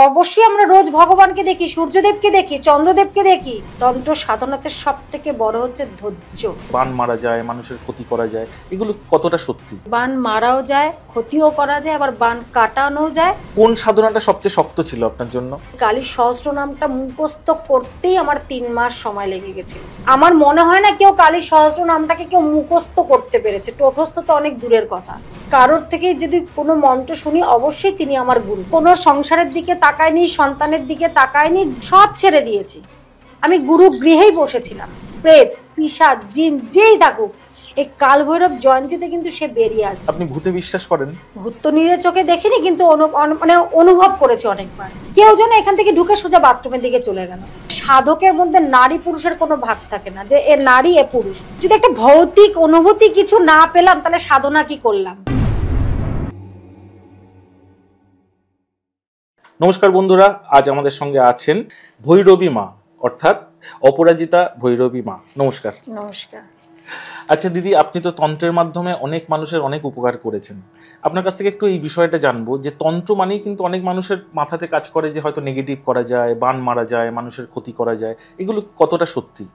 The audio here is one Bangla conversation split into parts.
অবশ্যই আমরা রোজ ভগবানকে দেখি, সূর্যদেবকে দেখি, চন্দ্রদেবকে দেখি। তন্ত্র সাধনাতে সব থেকে বড় হচ্ছে ধৈর্য। বান মারা যায়, মানুষের ক্ষতি করা যায়, এগুলো কতটা সত্যি? বান মারাও যায়, ক্ষতিও করা যায়, আবার বান কাটানো যায়। কোন সাধনাটা সবচেয়ে শক্ত ছিল আপনার জন্য? কালী সহস্র নামটা মুখস্থ করতেই আমার 3 মাস সময় লেগে গেছিল। আমার মনে হয় না কেউ কালী সহস্র নামটাকে কেউ মুখস্থ করতে পেরেছে। টোটস্থ তো অনেক দূরের কথা। কারোর থেকে যদি কোনো মন্ত্র শুনি, অবশ্যই তিনি আমার গুরু। কোনো সংসারের দিকে তাকায়নি, সন্তানের দিকে তাকায়নি, সব ছেড়ে দিয়েছি। আমি গুরু গৃহেই বসেছিলাম। প্রেত, পিশাচ, জিন যেই থাকুক, এই কালভৈরব জয়ন্তীতে কিন্তু সে বেরিয়ে আসবে। আপনি ভূতে বিশ্বাস করেন? ভূত তো নিজের চোখে দেখিনি, কিন্তু মানে অনুভব করেছি অনেকবার। কেউ যেন এখান থেকে ঢুকে সোজা বাথরুমের দিকে চলে গেল। সাধকের মধ্যে নারী পুরুষের কোনো ভাগ থাকে না যে এ নারী এ পুরুষ। যদি একটা ভৌতিক অনুভূতি কিছু না পেলাম, তাহলে সাধনা কি করলাম? নমস্কার বন্ধুরা, আজ আমাদের সঙ্গে আছেন ভৈরবী মা, অর্থাৎ অপরাজিতা ভৈরবী মা। নমস্কার। নমস্কার। আচ্ছা দিদি, আপনি তো তন্ত্রের মাধ্যমে অনেক মানুষের অনেক উপকার করেছেন। আপনার কাছ থেকে একটু এই বিষয়টা জানবো যে তন্ত্র মানেই কিন্তু অনেক মানুষের মাথাতে কাজ করে যে হয়তো নেগেটিভ করা যায়, বান মারা যায়, মানুষের ক্ষতি করা যায়, এগুলো কতটা সত্যি?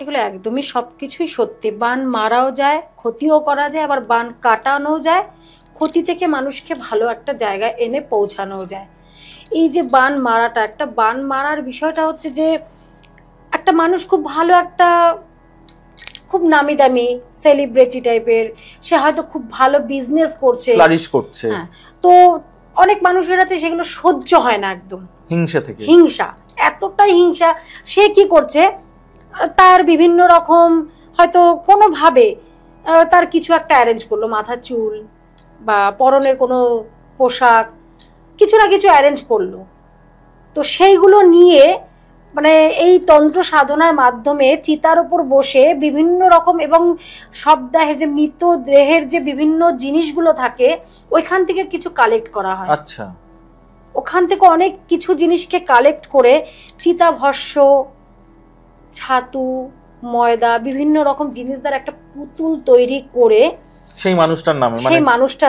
এগুলো একদমই সবকিছুই সত্যি। বান মারাও যায়, ক্ষতিও করা যায়, আবার বান কাটানো যায়। ক্ষতি থেকে মানুষকে ভালো একটা জায়গায় এনে পৌঁছানোও যায়। এই যে বান মারাটা, একটা বান মারার বিষয়টা হচ্ছে যে একটা মানুষ খুব ভালো একটা খুব নামি দামি সেলিব্রিটি টাইপের, সে হয়তো খুব ভালো বিজনেস করছে, ফ্লারিশ করছে, হ্যাঁ, তো অনেক মানুষের আছে সেগুলো সহ্য হয় না, একদম হিংসা থেকে, হিংসা, এতটাই হিংসা। সে কি করছে, তার বিভিন্ন রকম হয়তো কোনোভাবে তার কিছু একটা অ্যারেঞ্জ করলো, মাথার চুল বা পরনের কোনো পোশাক, কিছু না কিছু অ্যারেঞ্জ করলো। তো সেইগুলো নিয়ে মানে এই তন্ত্র সাধনার মাধ্যমে চিতার উপর বসে বিভিন্ন রকম এবং শবদাহের যে মৃতদেহের যে বিভিন্ন জিনিসগুলো থাকে, ওইখান থেকে কিছু কালেক্ট করা হয়। আচ্ছা, ওখান থেকে অনেক কিছু জিনিসকে কালেক্ট করে চিতাভস্য, ছাতু, ময়দা, বিভিন্ন রকম জিনিস দ্বারা একটা পুতুল তৈরি করে সেই মানুষটার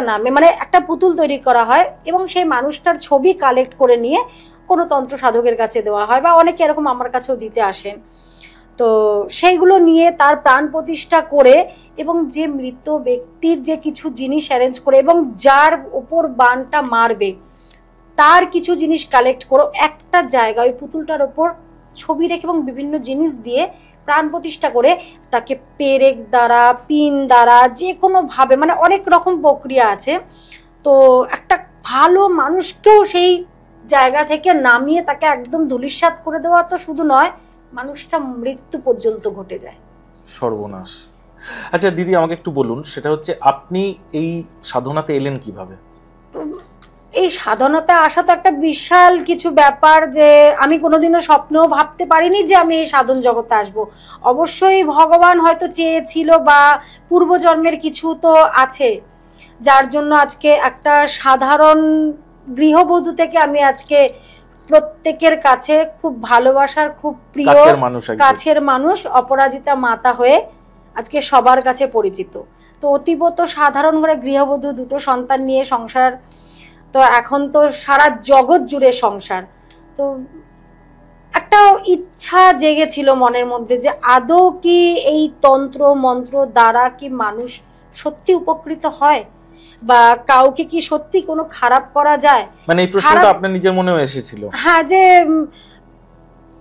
নামে মানে একটা পুতুল তৈরি করা হয় এবং সেই মানুষটার ছবি কালেক্ট করে নিয়ে কোনো তন্ত্র সাধকের কাছে দেওয়া হয়, বা অনেকে এরকম আমার কাছেও দিতে আসেন। তো সেইগুলো নিয়ে তার প্রাণ প্রতিষ্ঠা করে এবং যে মৃত ব্যক্তির যে কিছু জিনিস অ্যারেঞ্জ করে এবং যার উপর বানটা মারবে তার কিছু জিনিস কালেক্ট করো একটা জায়গায়, ওই পুতুলটার ওপর ছবি রেখে এবং বিভিন্ন জিনিস দিয়ে প্রাণ প্রতিষ্ঠা করে তাকে পেরেক দ্বারা, পিন দ্বারা, যে কোনোভাবে, মানে অনেক রকম প্রক্রিয়া আছে। তো একটা ভালো মানুষকেও সেই জায়গা থেকে নামিয়ে তাকে একদম ধূলিসাৎ করে দেওয়া তো শুধু নয়, মানুষটা মৃত্যু পর্যন্ত ঘটে যায়। সর্বনাশ। আচ্ছা দিদি, আমাকে একটু বলুন, সেটা হচ্ছে আপনি এই সাধনাতে এলেন কিভাবে? এই সাধনাতে আসা তো একটা বিশাল কিছু ব্যাপার, যে আমি কোনোদিনও স্বপ্নেও ভাবতে পারিনি যে আমি এই সাধন জগতে আসব। অবশ্যই ভগবান হয়তো চেয়েছিল, বা পূর্বজন্মের কিছু তো আছে, যার জন্য আজকে একটা সাধারণ গৃহবধূ থেকে আমি আজকে প্রত্যেকের কাছে খুব ভালোবাসার, খুব প্রিয় কাছের মানুষ, অপরাজিতা মাতা হয়ে আজকে সবার কাছে পরিচিত। তো অতীবত সাধারণ ঘরে গৃহবধূ, 2টো সন্তান নিয়ে সংসার, তো এখন তো সারা জগৎ জুড়ে সংসার। তো একটা ইচ্ছা জেগেছিল মনের মধ্যে যে আদৌ কি এই তন্ত্র মন্ত্র দ্বারা কি মানুষ সত্যি উপকৃত হয়, বা কাউকে কি সত্যি কোনো খারাপ করা যায়? মানে এই প্রশ্নটা আপনার নিজের মনেও এসেছিল? হ্যাঁ, যে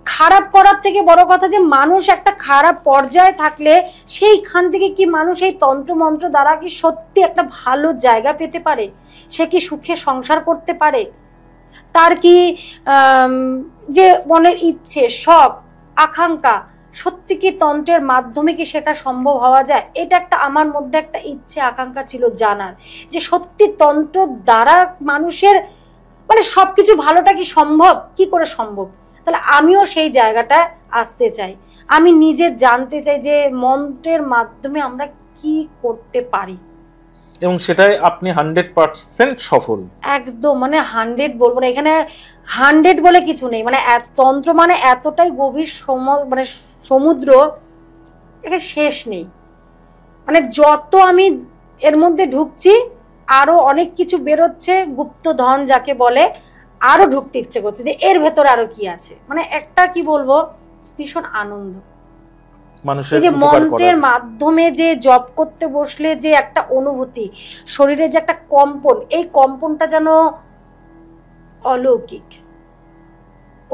খারাপ করার থেকে বড় কথা যে মানুষ একটা খারাপ পর্যায়ে থাকলে সেইখান থেকে কি মানুষ এই তন্ত্র মন্ত্র দ্বারা কি সত্যি একটা ভালো জায়গা পেতে পারে, সে কি সুখে সংসার করতে পারে, তার কি যে মনের ইচ্ছে, শখ, আকাঙ্ক্ষা, সত্যি কি তন্ত্রের মাধ্যমে কি সেটা সম্ভব হওয়া যায়? এটা একটা আমার মধ্যে একটা ইচ্ছে আকাঙ্ক্ষা ছিল জানার, যে সত্যি তন্ত্র দ্বারা মানুষের মানে সবকিছু ভালোটা কি সম্ভব, কি করে সম্ভব? তাহলে আমিও সেই জায়গাটায় আসতে চাই। আমি নিজে জানতে চাই যে মন্ত্রের মাধ্যমে আমরা কি করতে পারি, এবং সেটাই আপনি 100% সফল। একদম, মানে 100 বলবো না, এখানে 100 বলে কিছু নেই। মানে তন্ত্র মানে এতটাই গভীর মানে সমুদ্র, এখানে শেষ নেই। মানে যত আমি এর মধ্যে ঢুকছি আরো অনেক কিছু বেরোচ্ছে, গুপ্তধন যাকে বলে, আরো ঢুকতে ইচ্ছে করছে যে এর ভেতরে আরো কি আছে, মানে একটা কি বলবো ভীষণ আনন্দ। মানুষের যে উপকার মন্ত্রের করার। মাধ্যমে যে জপ করতে বসলে যে একটা অনুভূতি, শরীরে যে একটা কম্পন, এই কম্পনটা যেন অলৌকিক,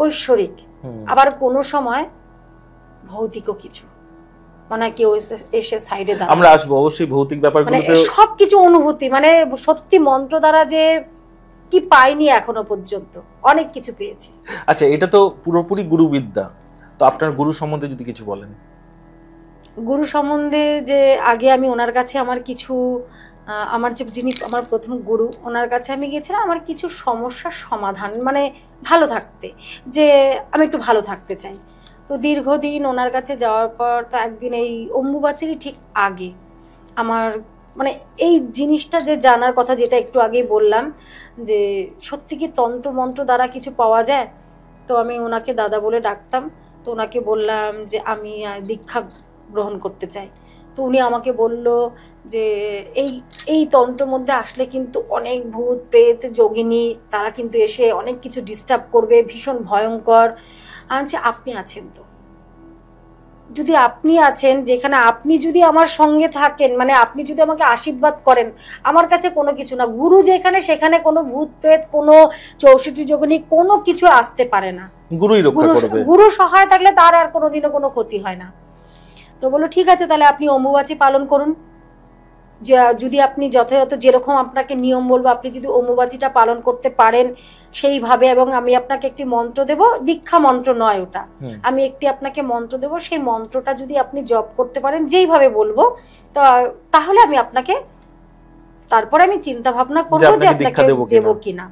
ঐশ্বরিক, আবার কোনো সময় ভৌতিকও কিছু, মানে কেউ এসে সাইডে দাঁড়ায়। আমরা আসবো অবশ্যই ভৌতিক মানে ব্যাপারগুলোতে। সবকিছু অনুভূতি, মানে সত্যি মন্ত্র দ্বারা যে কি পাইনি এখনো পর্যন্ত, অনেক কিছু পেয়েছি। আচ্ছা, এটা তো পুরোপুরি গুরুবিদ্যা, তো আপনার গুরু সম্বন্ধে যদি কিছু বলেন। গুরু সম্বন্ধে যে আগে আমি ওনার কাছে আমার কিছু আমার যে যিনি আমার প্রথম গুরু, ওনার কাছে আমি গিয়েছিলাম আমার কিছু সমস্যার সমাধান, মানে ভালো থাকতে, যে আমি একটু ভালো থাকতে চাই। তো দীর্ঘদিন ওনার কাছে যাওয়ার পর তো একদিন এই অম্বুবাচীরই ঠিক আগে আমার মানে এই জিনিসটা যে জানার কথা, যেটা একটু আগেই বললাম যে সত্যি কি তন্ত্র মন্ত্র দ্বারা কিছু পাওয়া যায়। তো আমি ওনাকে দাদা বলে ডাকতাম, তো ওনাকে বললাম যে আমি দীক্ষা গ্রহণ করতে চাই। তো উনি আমাকে বলল যে এই এই তন্ত্রের মধ্যে আসলে কিন্তু অনেক ভূত প্রেত যোগিনী তারা কিন্তু এসে অনেক কিছু ডিস্টার্ব করবে, ভীষণ ভয়ঙ্কর। আচ্ছা আপনি আছেন তো, যদি আপনি আছেন, যেখানে আপনি যদি আমার সঙ্গে থাকেন, মানে আপনি যদি আমাকে আশীর্বাদ করেন, আমার কাছে কোনো কিছু না। গুরু যেখানে সেখানে কোনো ভূত প্রেত, কোনো 64 যোগিনী কোনো কিছু আসতে পারে না। গুরুই রক্ষা করবে। গুরু সহায় থাকলে তার আর কোনোদিনও কোনো ক্ষতি হয় না। তো বললো ঠিক আছে, তাহলে আপনি অম্বুবাচী পালন করুন, যে যদি আপনি যথাযথ যেরকম আপনাকে নিয়ম বলবো আপনি যদি অম্বুবাচীটা পালন করতে পারেন সেইভাবে, এবং আমি আপনাকে একটি মন্ত্র দেব, দীক্ষা মন্ত্র নয় ওটা, আমি একটি আপনাকে মন্ত্র দেব, সেই মন্ত্রটা যদি আপনি জপ করতে পারেন যেইভাবে বলবো, তো তাহলে আমি আপনাকে, তারপরে আমি চিন্তা ভাবনা করবো যে আপনাকে দেবো কিনা।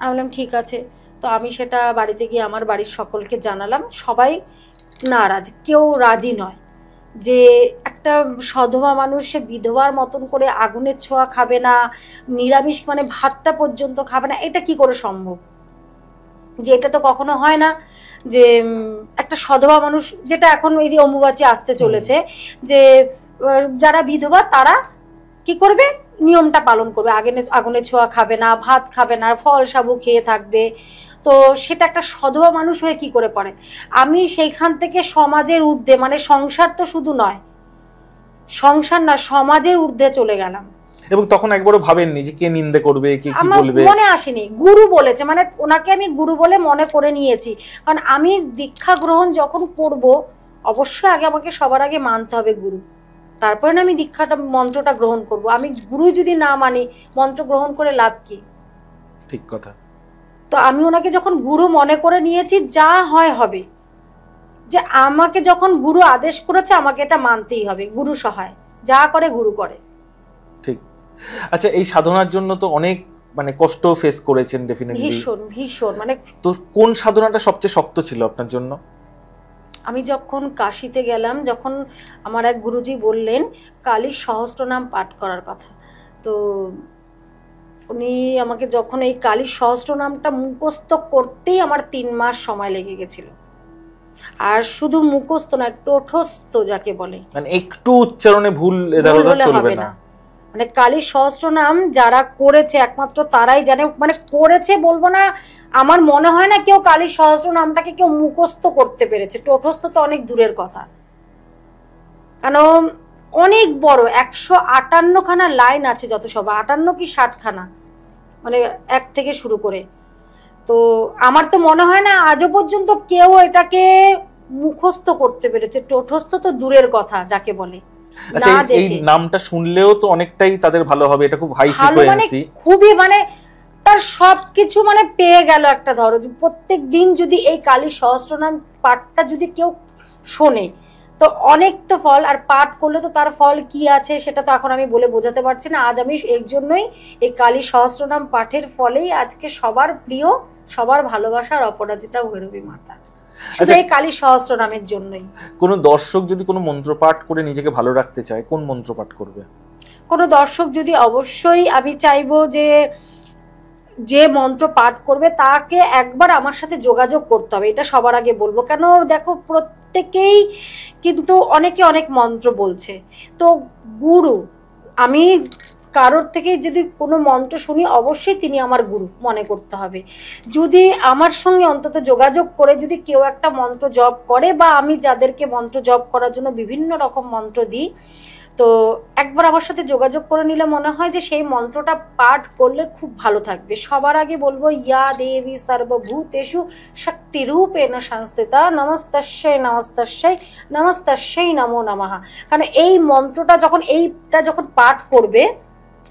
আমি বললাম ঠিক আছে। তো আমি সেটা বাড়িতে গিয়ে আমার বাড়ির সকলকে জানালাম, সবাই নারাজ, কেউ রাজি নয় যে একটা সধবা মানুষ সে বিধবার মতন করে আগুনের ছোঁয়া খাবে না, নিরামিষ মানে ভাতটা পর্যন্ত খাবে না, এটা কি করে সম্ভব, যে এটা তো কখনো হয় না যে একটা সধবা মানুষ, যেটা এখন এই যে অম্বুবাচী আসতে চলেছে, যে যারা বিধবা তারা কি করবে, নিয়মটা পালন করবে, আগুনের ছোঁয়া খাবে না, ভাত খাবে না, ফল সাবু খেয়ে থাকবে। তো সেটা একটা সধবা মানুষ হয়ে কি করে পড়ে। আমি সেইখান থেকে সমাজের ঊর্ধ্বে, মানে সংসার তো শুধু নয়, সংসার না সমাজের ঊর্ধ্বে চলে গেলাম। এবং তখন একবারও ভাবেননি যে কে নিন্দে করবে, কে কি বলবে? আমার মনে আসেনি, গুরু বলেছে, মানে ওনাকে আমি গুরু বলে মনে করে নিয়েছি। কারণ আমি দীক্ষা গ্রহণ যখন করব, অবশ্যই আগে আমাকে সবার আগে মানতে হবে গুরু, তারপরে না আমি দীক্ষাটা মন্ত্রটা গ্রহণ করব। আমি গুরু যদি না মানি, মন্ত্র গ্রহণ করে লাভ কি? ঠিক কথা। তো আমি ওনাকে যখন গুরু মনে করে নিয়েছি, যা হয় হবে, যে আমাকে যখন গুরু আদেশ করেছে আমাকে এটা মানতেই হবে, গুরু সহায়, যা করে গুরু করে। ঠিক। আচ্ছা, এই সাধনার জন্য তো অনেক মানে কষ্ট ফেস করেছেন ডেফিনেটলি। ভীষণ ভীষণ, মানে তো কোন সাধনাটা সবচেয়ে শক্ত ছিল আপনার জন্য? আমি যখন কাশিতে গেলাম, যখন আমার এক গুরুজি বললেন কালীর সহস্রনাম পাঠ করার কথা, তো উনি আমাকে যখন এই কালীর সহস্রনামটা মুখস্থ করতেই আমার 3 মাস সময় লেগে গেছিল। আর শুধু মুখস্থ না, টোঠস্থ যাকে বলে, মানে একটু উচ্চারণে ভুল এদারোদার চলবে না। মানে কালীর সহস্রনাম যারা করেছে একমাত্র তারাই জানে, মানে করেছে বলবো না, আমার মনে হয় না কেউ কালীর সহস্রনামটাকে কেউ মুখস্থ করতে পেরেছে, টোঠস্থ তো অনেক দূরের কথা। কারণ অনেক বড় 158 খানা লাইন আছে, যত সব 58 কি 60 খানা, মানে এক থেকে শুরু করে। তো আমার তো মনে হয় না আজও পর্যন্ত কেউ এটাকে মুখস্থ করতে পেরেছে, টোঠস্থ তো দূরের কথা যাকে বলে। আচ্ছা, এই নামটা শুনলেও তো অনেকটাই তাদের ভালো হবে, এটা খুব হাই ফ্রিকোয়েন্সি, খুবই, মানে তার সবকিছু মানে পেয়ে গেল একটা। ধরো প্রত্যেক দিন যদি এই কালীর সহস্রনাম পাঠটা যদি কেউ শোনে, তো অনেক তো ফল, আর পাঠ করলে তো তার ফল কি আছে সেটা তো এখন আমি বলে বোঝাতে পারছি না। আজ আমি এই জন্যই এই কালীর সহস্রনাম পাঠের ফলেই আজকে সবার প্রিয়, সবার ভালোবাসার অপরাজিতা ভৈরবী মাতা, শুধু এই কালীর সহস্রনামের জন্যই। কোনো দর্শক যদি কোনো মন্ত্র পাঠ করে নিজেকে ভালো রাখতে চায়, কোন মন্ত্র পাঠ করবে? কোনো দর্শক যদি, অবশ্যই আমি চাইবো যে মন্ত্র পাঠ করবে তাকে একবার আমার সাথে যোগাযোগ করতে হবে, এটা সবার আগে বলবো। কেন দেখো, প্রত্যেকেই কিন্তু অনেকে অনেক মন্ত্র বলছে, তো গুরু, আমি কারোর থেকে যদি কোনো মন্ত্র শুনি অবশ্যই তিনি আমার গুরু মনে করতে হবে। যদি আমার সঙ্গে অন্তত যোগাযোগ করে যদি কেউ একটা মন্ত্র জপ করে, বা আমি যাদেরকে মন্ত্র জপ করার জন্য বিভিন্ন রকম মন্ত্র দিই, তো একবার আমার সাথে যোগাযোগ করে নিলে মনে হয় যে সেই মন্ত্রটা পাঠ করলে খুব ভালো থাকবে। সবার আগে বলবো ইয়া দেবী সর্বভূতেষু শক্তিরূপেণ সংস্থিতা নমস্তস্যৈ নমস্তস্যৈ নমস্তস্যৈ নমো নমঃ। কারণ এই মন্ত্রটা যখন পাঠ করবে,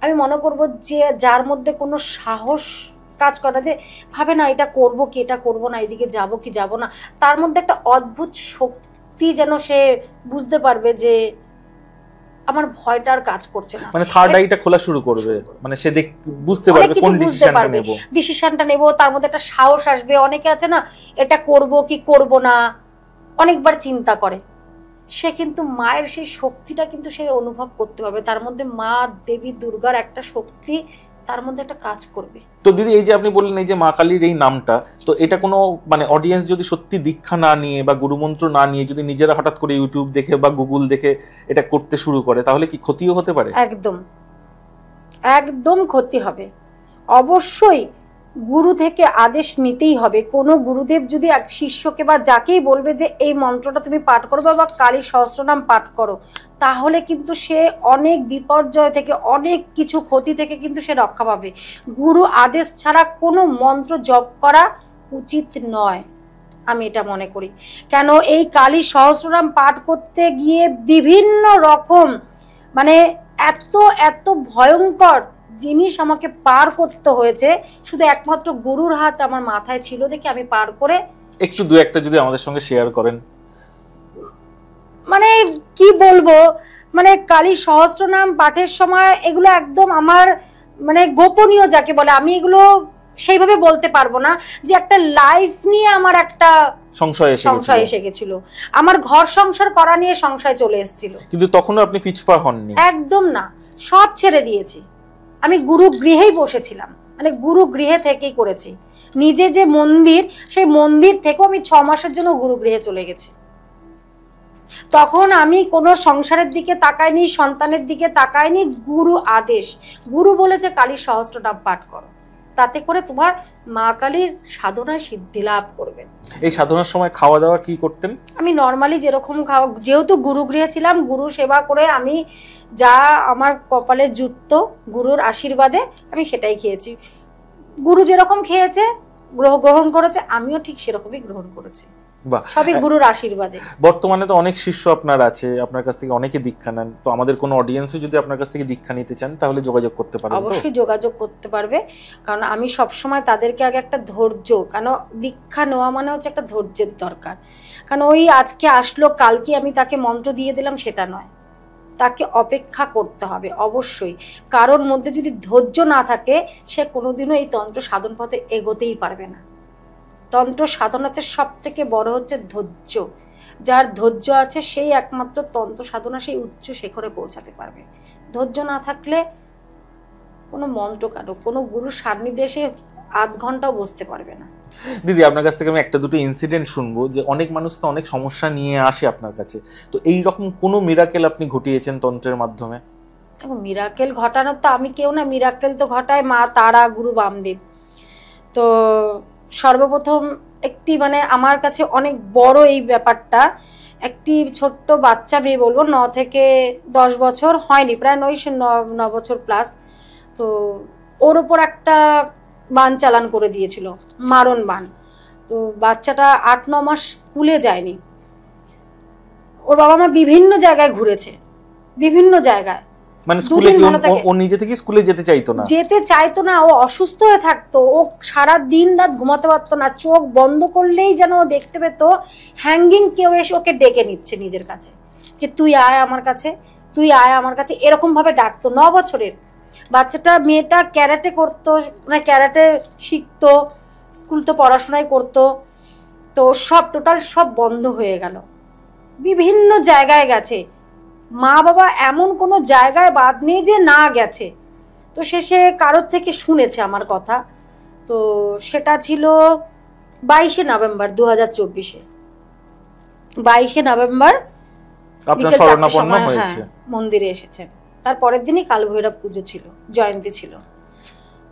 আমি মনে করব যে যার মধ্যে কোনো সাহস কাজ করে না, যে ভাবে না এটা করব কি এটা করব না, এদিকে যাব কি যাব না, তার মধ্যে একটা অদ্ভুত শক্তি যেন সে বুঝতে পারবে যে আমার ভয়টা আর কাজ করছে না। মানে থার্ড আইটা খোলা শুরু করবে, মানে সে বুঝতে পারবে কোন ডিসিশনটা নেব, তার মধ্যে একটা সাহস আসবে। অনেকে আছে না, এটা করব কি করব না অনেকবার চিন্তা করে, সে কিন্তু মায়ের সেই শক্তিটা কিন্তু সে অনুভব করতে পারবে, তার মধ্যে মা দেবী দুর্গার একটা শক্তি তার মধ্যে একটা কাজ করবে। তো দিদি, এই যে আপনি বললেন এই যে মা কালীর এই নামটা, তো এটা কোনো মানে অডিয়েন্স যদি সত্যি দীক্ষা না নিয়ে বা গুরুমন্ত্র না নিয়ে যদি নিজেরা হঠাৎ করে ইউটিউব দেখে বা গুগল দেখে এটা করতে শুরু করে, তাহলে কি ক্ষতিও হতে পারে? একদম একদম ক্ষতি হবে। অবশ্যই গুরু থেকে আদেশ নিতেই হবে। কোনো গুরুদেব যদি এক শিষ্যকে বা যাকেই বলবে যে এই মন্ত্রটা তুমি পাঠ করো বা কালী সহস্রনাম পাঠ করো, তাহলে কিন্তু সে অনেক বিপর্যয় থেকে, অনেক কিছু ক্ষতি থেকে কিন্তু সে রক্ষা পাবে। গুরু আদেশ ছাড়া কোনো মন্ত্র জপ করা উচিত নয়, আমি এটা মনে করি। কেন, এই কালী সহস্রনাম পাঠ করতে গিয়ে বিভিন্ন রকম মানে এত এত ভয়ঙ্কর জিনিস আমাকে পার করতে হয়েছে, শুধু একমাত্র গুরুর হাত আমার মাথায় ছিল দেখে আমি পার করে। একটু দু একটা যদি আমাদের সঙ্গে শেয়ার করেন। মানে কি বলবো, মানে কালী সহস্রনাম পাঠের সময় এগুলো একদম আমার মানে গোপনীয় যাকে বলে, আমি এগুলো সেইভাবে বলতে পারবো না। যে একটা লাইফ নিয়ে আমার একটা সংশয় এসে গেছিল, আমার ঘর সংসার করা নিয়ে সংশয় চলে এসেছিল, কিন্তু তখনও আপনি পিছপা হননি, একদম না, সব ছেড়ে দিয়েছি। আমি গুরু গৃহেই বসেছিলাম, মানে গুরু গৃহে থেকেই করেছি। নিজে যে মন্দির, সেই মন্দির থেকেও আমি 6 মাসের জন্য গুরু গৃহে চলে গেছি। তখন আমি কোনো সংসারের দিকে তাকাইনি, সন্তানের দিকে তাকাইনি। গুরু আদেশ, গুরু বলেছে কালী সহস্রনাম পাঠ করো, তাতে করে তোমার মা কালীর সাধনায় সিদ্ধি লাভ করবেন। এই সাধনার সময় খাওয়া দাওয়া কি করতেন? আমি নর্মালি যেরকম খাওয়া, যেহেতু গুরু গৃহে ছিলাম, গুরু সেবা করে আমি যা আমার কপালে জুটত গুরুর আশীর্বাদে আমি সেটাই খেয়েছি। গুরু যেরকম খেয়েছে গ্রহণ করেছে, আমিও ঠিক সেরকমই গ্রহণ করেছি, সবই গুরুর আশীর্বাদে। বর্তমানে তো অনেক শিষ্য আপনার আছে, আপনার কাছ থেকে অনেকে দীক্ষা নেন, তো আমাদের কোনো অডিয়েন্সও যদি আপনার কাছ থেকে দীক্ষা নিতে চান তাহলে যোগাযোগ করতে পারবে? অবশ্যই যোগাযোগ করতে পারবে, কারণ আমি সব সময় তাদেরকে আগে একটা ধৈর্য, কারণ দীক্ষা নেওয়া মানে হচ্ছে একটা ধৈর্যের দরকার। কারণ ওই আজকে আসলো কালকে আমি তাকে মন্ত্র দিয়ে দিলাম সেটা নয়, তাকে অপেক্ষা করতে হবে অবশ্যই। কারোর মধ্যে যদি ধৈর্য না থাকে, সে কোনোদিনও এই তন্ত্র সাধন পথে এগোতেই পারবে না। তন্ত্র সাধনাতে সব থেকে বড় হচ্ছে ধৈর্য। যার ধৈর্য আছে সেই একমাত্র তন্ত্র সাধনা সেই উচ্চ শিখরে পৌঁছাতে পারবে। ধৈর্য না থাকলে কোনো মন্ত্র কারো, কোনো গুরুর সান্নিধ্যে সে আধ ঘন্টাও বসতে পারবে না। দিদি, আপনার কাছ থেকে আমি একটা দুটো ইনসিডেন্ট শুনবো, যে অনেক মানুষ তো অনেক সমস্যা নিয়ে আসে আপনার কাছে, তো এই রকম কোনো মিরাকেল আপনি ঘটিয়েছেন তন্ত্রের মাধ্যমে? মিরাকেল ঘটানোর তো আমি কেউ না, মিরাকেল তো ঘটায় মা তারা, গুরু বামদেব। তো সর্বপ্রথম একটি মানে আমার কাছে অনেক বড় এই ব্যাপারটা, একটি ছোট্ট বাচ্চা মেয়ে, বলবো 9 থেকে 10 বছর হয়নি, প্রায় 9 বছর প্লাস। তো ওর ওপর একটা বান চালান করে দিয়েছিল, মারণ বান। তো বাচ্চাটা 8-9 মাস স্কুলে যায়নি। ওর বাবা মা বিভিন্ন জায়গায় ঘুরেছে, বিভিন্ন জায়গায়, মানে স্কুলে ও নিজে থেকে স্কুলে যেতে চাইতো না, ও অসুস্থ হয়ে থাকতো, ও সারা দিন রাত ঘুমাতে পারতো না, চোখ বন্ধ করলেই যেন ও দেখতে পেত হ্যাঙ্গিং কেউ এসে ওকে ডেকে নিচ্ছে নিজের কাছে, যে তুই আয় আমার কাছে, তুই আয় আমার কাছে, এরকম ভাবে ডাকতো। 9 বছরের বাচ্চাটা, মেয়েটা ক্যারাটে করতো, মানে ক্যারাটে শিখতো, স্কুল তো পড়াশোনাই করতো। তো সব টোটাল সব বন্ধ হয়ে গেল, বিভিন্ন জায়গায় গেছে, মা বাবা এমন কোনো জায়গায় বাদ নেই যে না গেছে। তো শেষে কারোর থেকে শুনেছে আমার কথা। তো সেটা ছিল 22শে নভেম্বর 2024-এ। 22শে নভেম্বর আপনার শরণাপন্ন হয়েছে, মন্দিরে এসেছেন। তার পরের দিনই কালভৈরব পুজো ছিল, জয়ন্তী ছিল।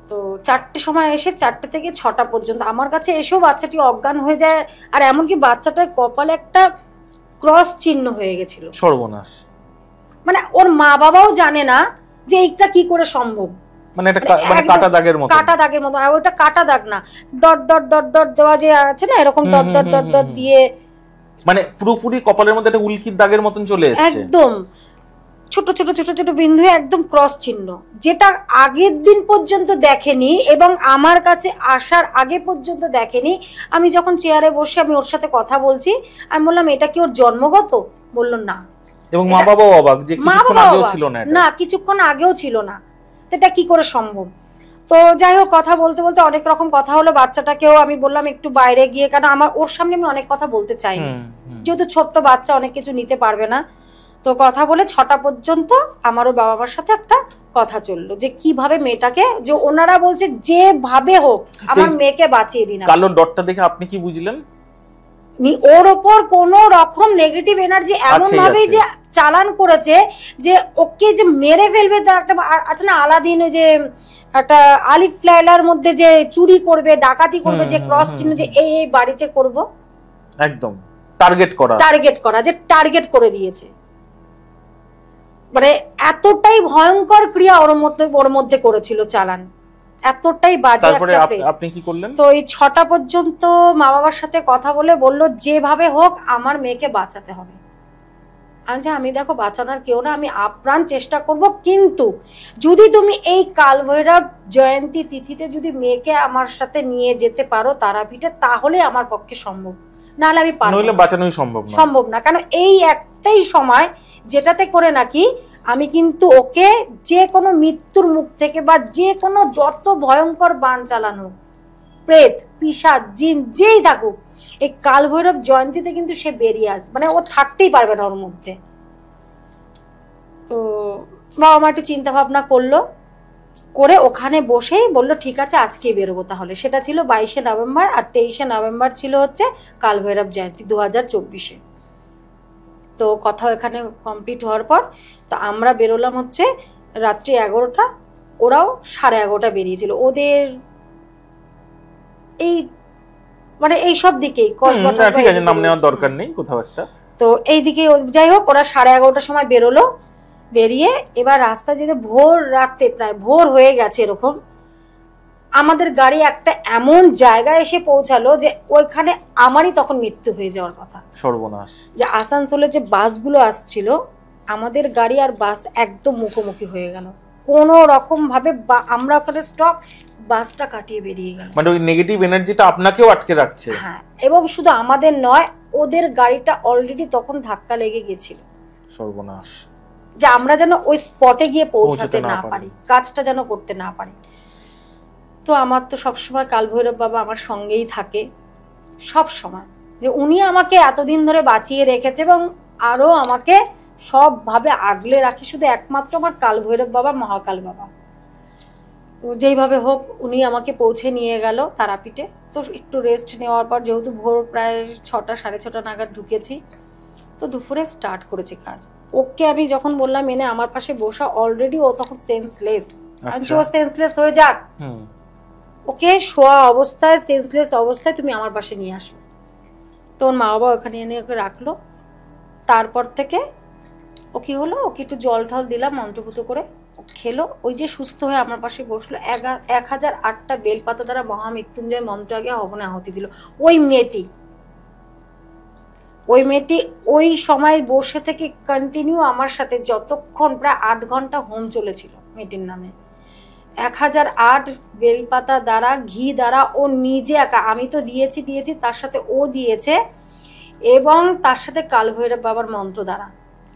তো 4টের সময় এসে 4টে থেকে 6টা পর্যন্ত আমার কাছে এসেও বাচ্চাটি অজ্ঞান হয়ে যায়, আর এমনকি বাচ্চাটার কপালে একটা ক্রস চিহ্ন হয়ে গেছিল। সর্বনাশ। মানে ওর মা বাবাও জানে না যে এইটা কি করে সম্ভব, মানে এটা মানে কাটা দাগের মতো, কাটা দাগের মতো। আর ওটা কাটা দাগ না, ডট ডট ডট ডট দেওয়া যে আছে না, এরকম ডট ডট ডট ডট দিয়ে, মানে পুরোপুরি কপালের মধ্যে একটা উল্কির দাগের মতন চলে এসেছে একদম ছোট ছোট ছোট ছোট বিন্দু, একদম ক্রস চিহ্ন, যেটা আগের দিন পর্যন্ত দেখেনি এবং আমার কাছে আসার আগে পর্যন্ত দেখেনি। আমি যখন চেয়ারে বসে আমি ওর সাথে কথা বলছি, আমি বললাম এটা কি ওর জন্মগত? বলল না। এবং মা বাবাও অবাক যে কিছুক্ষণ আগেও ছিল না, না কিছুক্ষণ আগেও ছিল না, এটা কি করে সম্ভব? তো যাই হোক, কথা বলতে বলতে অনেক রকম কথা হলো। বাচ্চাটাকেও আমি বললাম একটু বাইরে গিয়ে, কারণ আমার ওর সামনে আমি অনেক কথা বলতে চাইনি, যেহেতু ছোট্ট বাচ্চা অনেক কিছু নিতে পারবে না। তো কথা বলে 6টা পর্যন্ত আমার ওর বাবা মার সাথে একটা কথা চললো যে কিভাবে মেয়েটাকে, যে ওনারা বলছে যেভাবে হোক আমার মেয়েকে বাঁচিয়ে দিন। কালো ডটটা দেখে আপনি কি বুঝলেন? ওর ওপর কোন রকম নেগেটিভ এনার্জি এমন ভাবে যে চালান করেছে যে ওকে যে মেরে ফেলবে। তা একটা আছে না আলাদিন, ওই যে একটা আলিফ লায়লার মধ্যে যে চুরি করবে, ডাকাতি করবে, যে ক্রস চিহ্ন, যে এই বাড়িতে করব, একদম টার্গেট করা, যে টার্গেট করে দিয়েছে। মানে এতটাই ভয়ঙ্কর ক্রিয়া ওর মধ্যে করেছিল চালান, এতটাই বাজে একটা। আপনি কি করলেন? তো এই 6টা পর্যন্ত মা বাবার সাথে কথা বলে বলল যেভাবে হোক আমার মেয়েকে বাঁচাতে হবে। আচ্ছা আমি দেখো বাঁচানোর কেউ না, আমি আপ্রাণ চেষ্টা করব, কিন্তু যদি তুমি এই কালভৈরব জয়ন্তী তিথিতে যদি মেয়েকে আমার সাথে নিয়ে যেতে পারো তারাপীঠে, তাহলে আমার পক্ষে সম্ভব, নাহলে আমি পারবো না, বাঁচানোই সম্ভব না। কারণ এই একটাই সময় যেটাতে করে নাকি আমি কিন্তু ওকে যে কোনো মৃত্যুর মুখ থেকে বা যে কোনো যত ভয়ঙ্কর বান চালানো, প্রেত পিশাচ জিন যেই থাকুক, এই কালভৈরব জয়ন্তীতে কিন্তু সে বেরিয়ে আসবে, মানে ও থাকতেই পারবে না ওর মধ্যে। তো বাবা মা একটু চিন্তা ভাবনা করলো, করে ওখানে বসেই বললো ঠিক আছে আজকে বেরোবো তাহলে। সেটা ছিল 22শে নভেম্বর, আর 23শে নভেম্বর ছিল হচ্ছে কালভৈরব জয়ন্তী 2024-এ। তো কথা এখানে কমপ্লিট হওয়ার পর তো আমরা বেরোলাম হচ্ছে রাত্রি 11টা, ওরাও 11:30 বেরিয়েছিল। ওদের এই মানে এই সব দিকেই কসবাটা, ঠিক আছে নাম নেওয়ার দরকার নেই, কোথাও একটা। তো এইদিকে যাই হোক ওরা 11:30টার সময় বেরোলো। বেরিয়ে এবার রাস্তা যেতে ভোর রাতে, প্রায় ভোর হয়ে গেছে এরকম, আমাদের গাড়ি একটা এমন জায়গায় এসে পৌঁছালো যে ওইখানে আমারই তখন মৃত্যু হয়ে যাওয়ার কথা। সর্বনাশ। যে আসানসোলে যে বাসগুলো আসছিল, আমাদের গাড়ি আর বাস একদম মুখোমুখি হয়ে গেল। কোনো রকম ভাবে আমরা ওখানে স্টপ, বাসটা কাটিয়ে বেরিয়ে গেল। মানে ওই নেগেটিভ এনার্জিটা আপনাকেও আটকে রাখছে। হ্যাঁ, এবং শুধু আমাদের নয়, ওদের গাড়িটা অলরেডি তখন ধাক্কা লেগে গেছিল। সর্বনাশ। যে আমরা যেন ওই স্পটে গিয়ে পৌঁছাতে না পারি, কাজটা যেন করতে না পারি। তো আমার তো সবসময় কালভৈরব বাবা আমার সঙ্গেই থাকে সব সময়, যে উনি আমাকে এতদিন ধরে বাঁচিয়ে রেখেছে এবং আরো আমাকে সবভাবে আগলে রাখি শুধু একমাত্র আমার কালভৈরব বাবা, মহাকাল বাবা। তো যেইভাবে হোক উনি আমাকে পৌঁছে নিয়ে গেল তারাপীঠে। তো একটু রেস্ট নেওয়ার পর, যেহেতু ভোর প্রায় 6টা 6:30 নাগাদ ঢুকেছি, তো দুপুরে স্টার্ট করেছি কাজ। ওকে আমি যখন বললাম এনে আমার পাশে বসা, অলরেডি ও তখন সেন্সলেস। আমি ও সেন্সলেস হয়ে যাক, ওকে শোয়া অবস্থায়, সেন্সলেস অবস্থায় তুমি আমার পাশে নিয়ে আসো। তো ওর মা বাবা ওখানে এনে ওকে রাখলো। তারপর থেকে ও কি হলো, ওকে একটু জল ঠল দিলাম মন্ত্রপুত করে, ও খেলো। ওই যে সুস্থ হয়ে আমার পাশে বসলো, 1008টা বেলপাতা দ্বারা মহামৃত্যুঞ্জয় মন্ত্র আগে হবনে আহুতি দিল। ওই মেয়েটি ওই সময় বসে থেকে কন্টিনিউ আমার সাথে যতক্ষণ, প্রায় 8 ঘন্টা হোম চলেছিল মেয়েটির নামে। 1008 বেলপাতা দ্বারা, ঘি দ্বারা, ও নিজে একা, আমি তো দিয়েছি তার সাথে ও দিয়েছে, এবং তার সাথে কালভৈরব বাবার মন্ত্র দ্বারা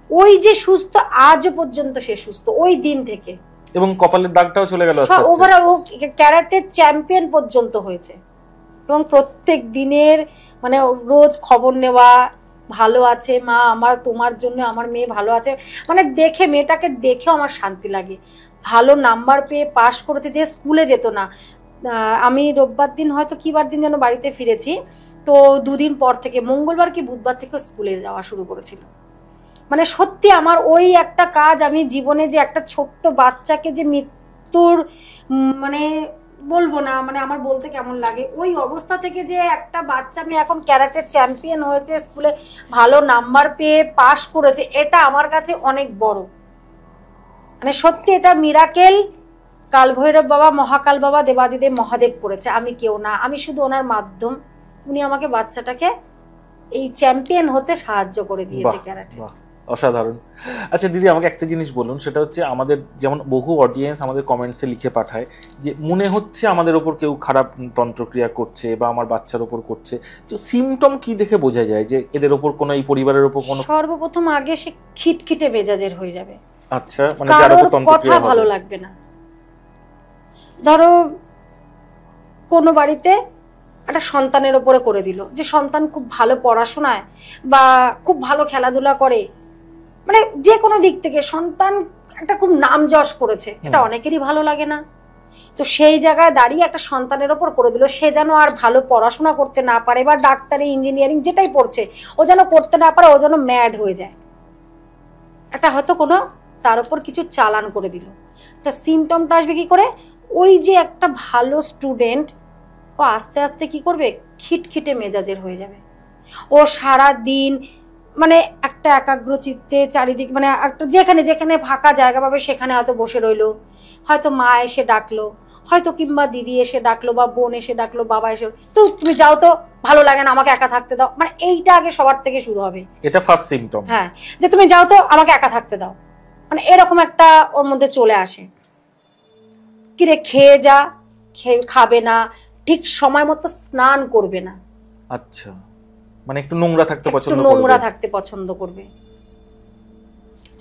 ওই যে সুস্থ, আজও পর্যন্ত সে সুস্থ ওই দিন থেকে। এবং কপালের দাগটাও চলে গেল। ওভারঅল ও ক্যারাটে চ্যাম্পিয়ন পর্যন্ত হয়েছে। এবং প্রত্যেক দিনের মানে রোজ খবর নেওয়া, ভালো আছে মা আমার, তোমার জন্য আমার মেয়ে ভালো আছে, মানে দেখে মেয়েটাকে দেখেও আমার শান্তি লাগে। ভালো নাম্বার পেয়ে পাশ করেছে, যে স্কুলে যেত না। আমি রোববার দিন হয়তো কিবার দিন যেন বাড়িতে ফিরেছি, তো 2 দিন পর থেকে, মঙ্গলবার কি বুধবার থেকে স্কুলে যাওয়া শুরু করেছিল। মানে সত্যি আমার ওই একটা কাজ, আমি জীবনে যে একটা ছোট্ট বাচ্চাকে যে মৃত্যুর মানে বলবো না, মানে আমার বলতে কেমন লাগে, ওই অবস্থা থেকে যে একটা বাচ্চা মেয়ে এখন ক্যারাটে চ্যাম্পিয়ন হয়েছে, স্কুলে ভালো নাম্বার পেয়ে পাশ করেছে, এটা আমার কাছে অনেক বড়। মানে সত্যি এটা মিরাকেল কালভৈরব বাবা, মহাকাল বাবা, দেবাদিদেব মহাদেব করেছে, আমি কেউ না, আমি শুধু ওনার মাধ্যম। উনি আমাকে বাচ্চাটাকে এই চ্যাম্পিয়ন হতে সাহায্য করে দিয়েছে ক্যারাটে। অসাধারণ। আচ্ছা দিদি, আমাকে একটা জিনিস বলুন, সেটা হচ্ছে আমাদের যেমন বহু অডিয়েন্স আমাদের কমেন্টসে লিখে পাঠায় যে মনে হচ্ছে আমাদের ওপর কেউ খারাপ তন্ত্রক্রিয়া করছে বা আমার বাচ্চার ওপর করছে, তো সিমটম কি দেখে বোঝা যায় যে এদের ওপর কোনো, এই পরিবারের ওপর কোনো? সর্বপ্রথম আগে সে খিটখিটে মেজাজের হয়ে যাবে। আচ্ছা, মানে যার ওপর তন্ত্রক্রিয়া কথা ভালো লাগবে না। ধরো কোনো বাড়িতে একটা সন্তানের ওপরে করে দিল, যে সন্তান খুব ভালো পড়াশোনায় বা খুব ভালো খেলাধুলা করে, মানে যে কোনো দিক থেকে সন্তান একটা খুব নাম যশ করেছে, এটা অনেকেরই ভালো লাগে না। তো সেই জায়গায় দাঁড়িয়ে একটা সন্তানের ওপর করে দিল, সে যেন আর ভালো পড়াশোনা করতে না পারে, বা ডাক্তারি ইঞ্জিনিয়ারিং যেটাই পড়ছে ও যেন করতে না পারে, ও যেন ম্যাড হয়ে যায়, এটা হয়তো কোনো তার উপর কিছু চালান করে দিল। তা সিমটমটা আসবে কি করে? ওই যে একটা ভালো স্টুডেন্ট, ও আস্তে আস্তে কি করবে, খিটখিটে মেজাজের হয়ে যাবে। ও সারা দিন মানে একটা একাগ্র চিত্তে চারিদিক, মানে একটা যেখানে যেখানে ফাঁকা জায়গা পাবে সেখানে হয়তো বসে রইলো, হয়তো মা এসে ডাকলো, হয়তো কিংবা দিদি এসে ডাকলো, বা বোন এসে ডাকলো, বাবা এসে, তো তুমি যাও তো, ভালো লাগে না, আমাকে একা থাকতে দাও, মানে এইটা আগে সবার থেকে শুরু হবে, এটা ফার্স্ট সিমটম। হ্যাঁ, যে তুমি যাও তো, আমাকে একা থাকতে দাও, মানে এরকম একটা ওর মধ্যে চলে আসে। কিরে খেয়ে যা, খাবে না, ঠিক সময় মতো স্নান করবে না। আচ্ছা, মানে একটু নোংরা থাকতে পছন্দ করবে, নোংরা থাকতে পছন্দ করবে।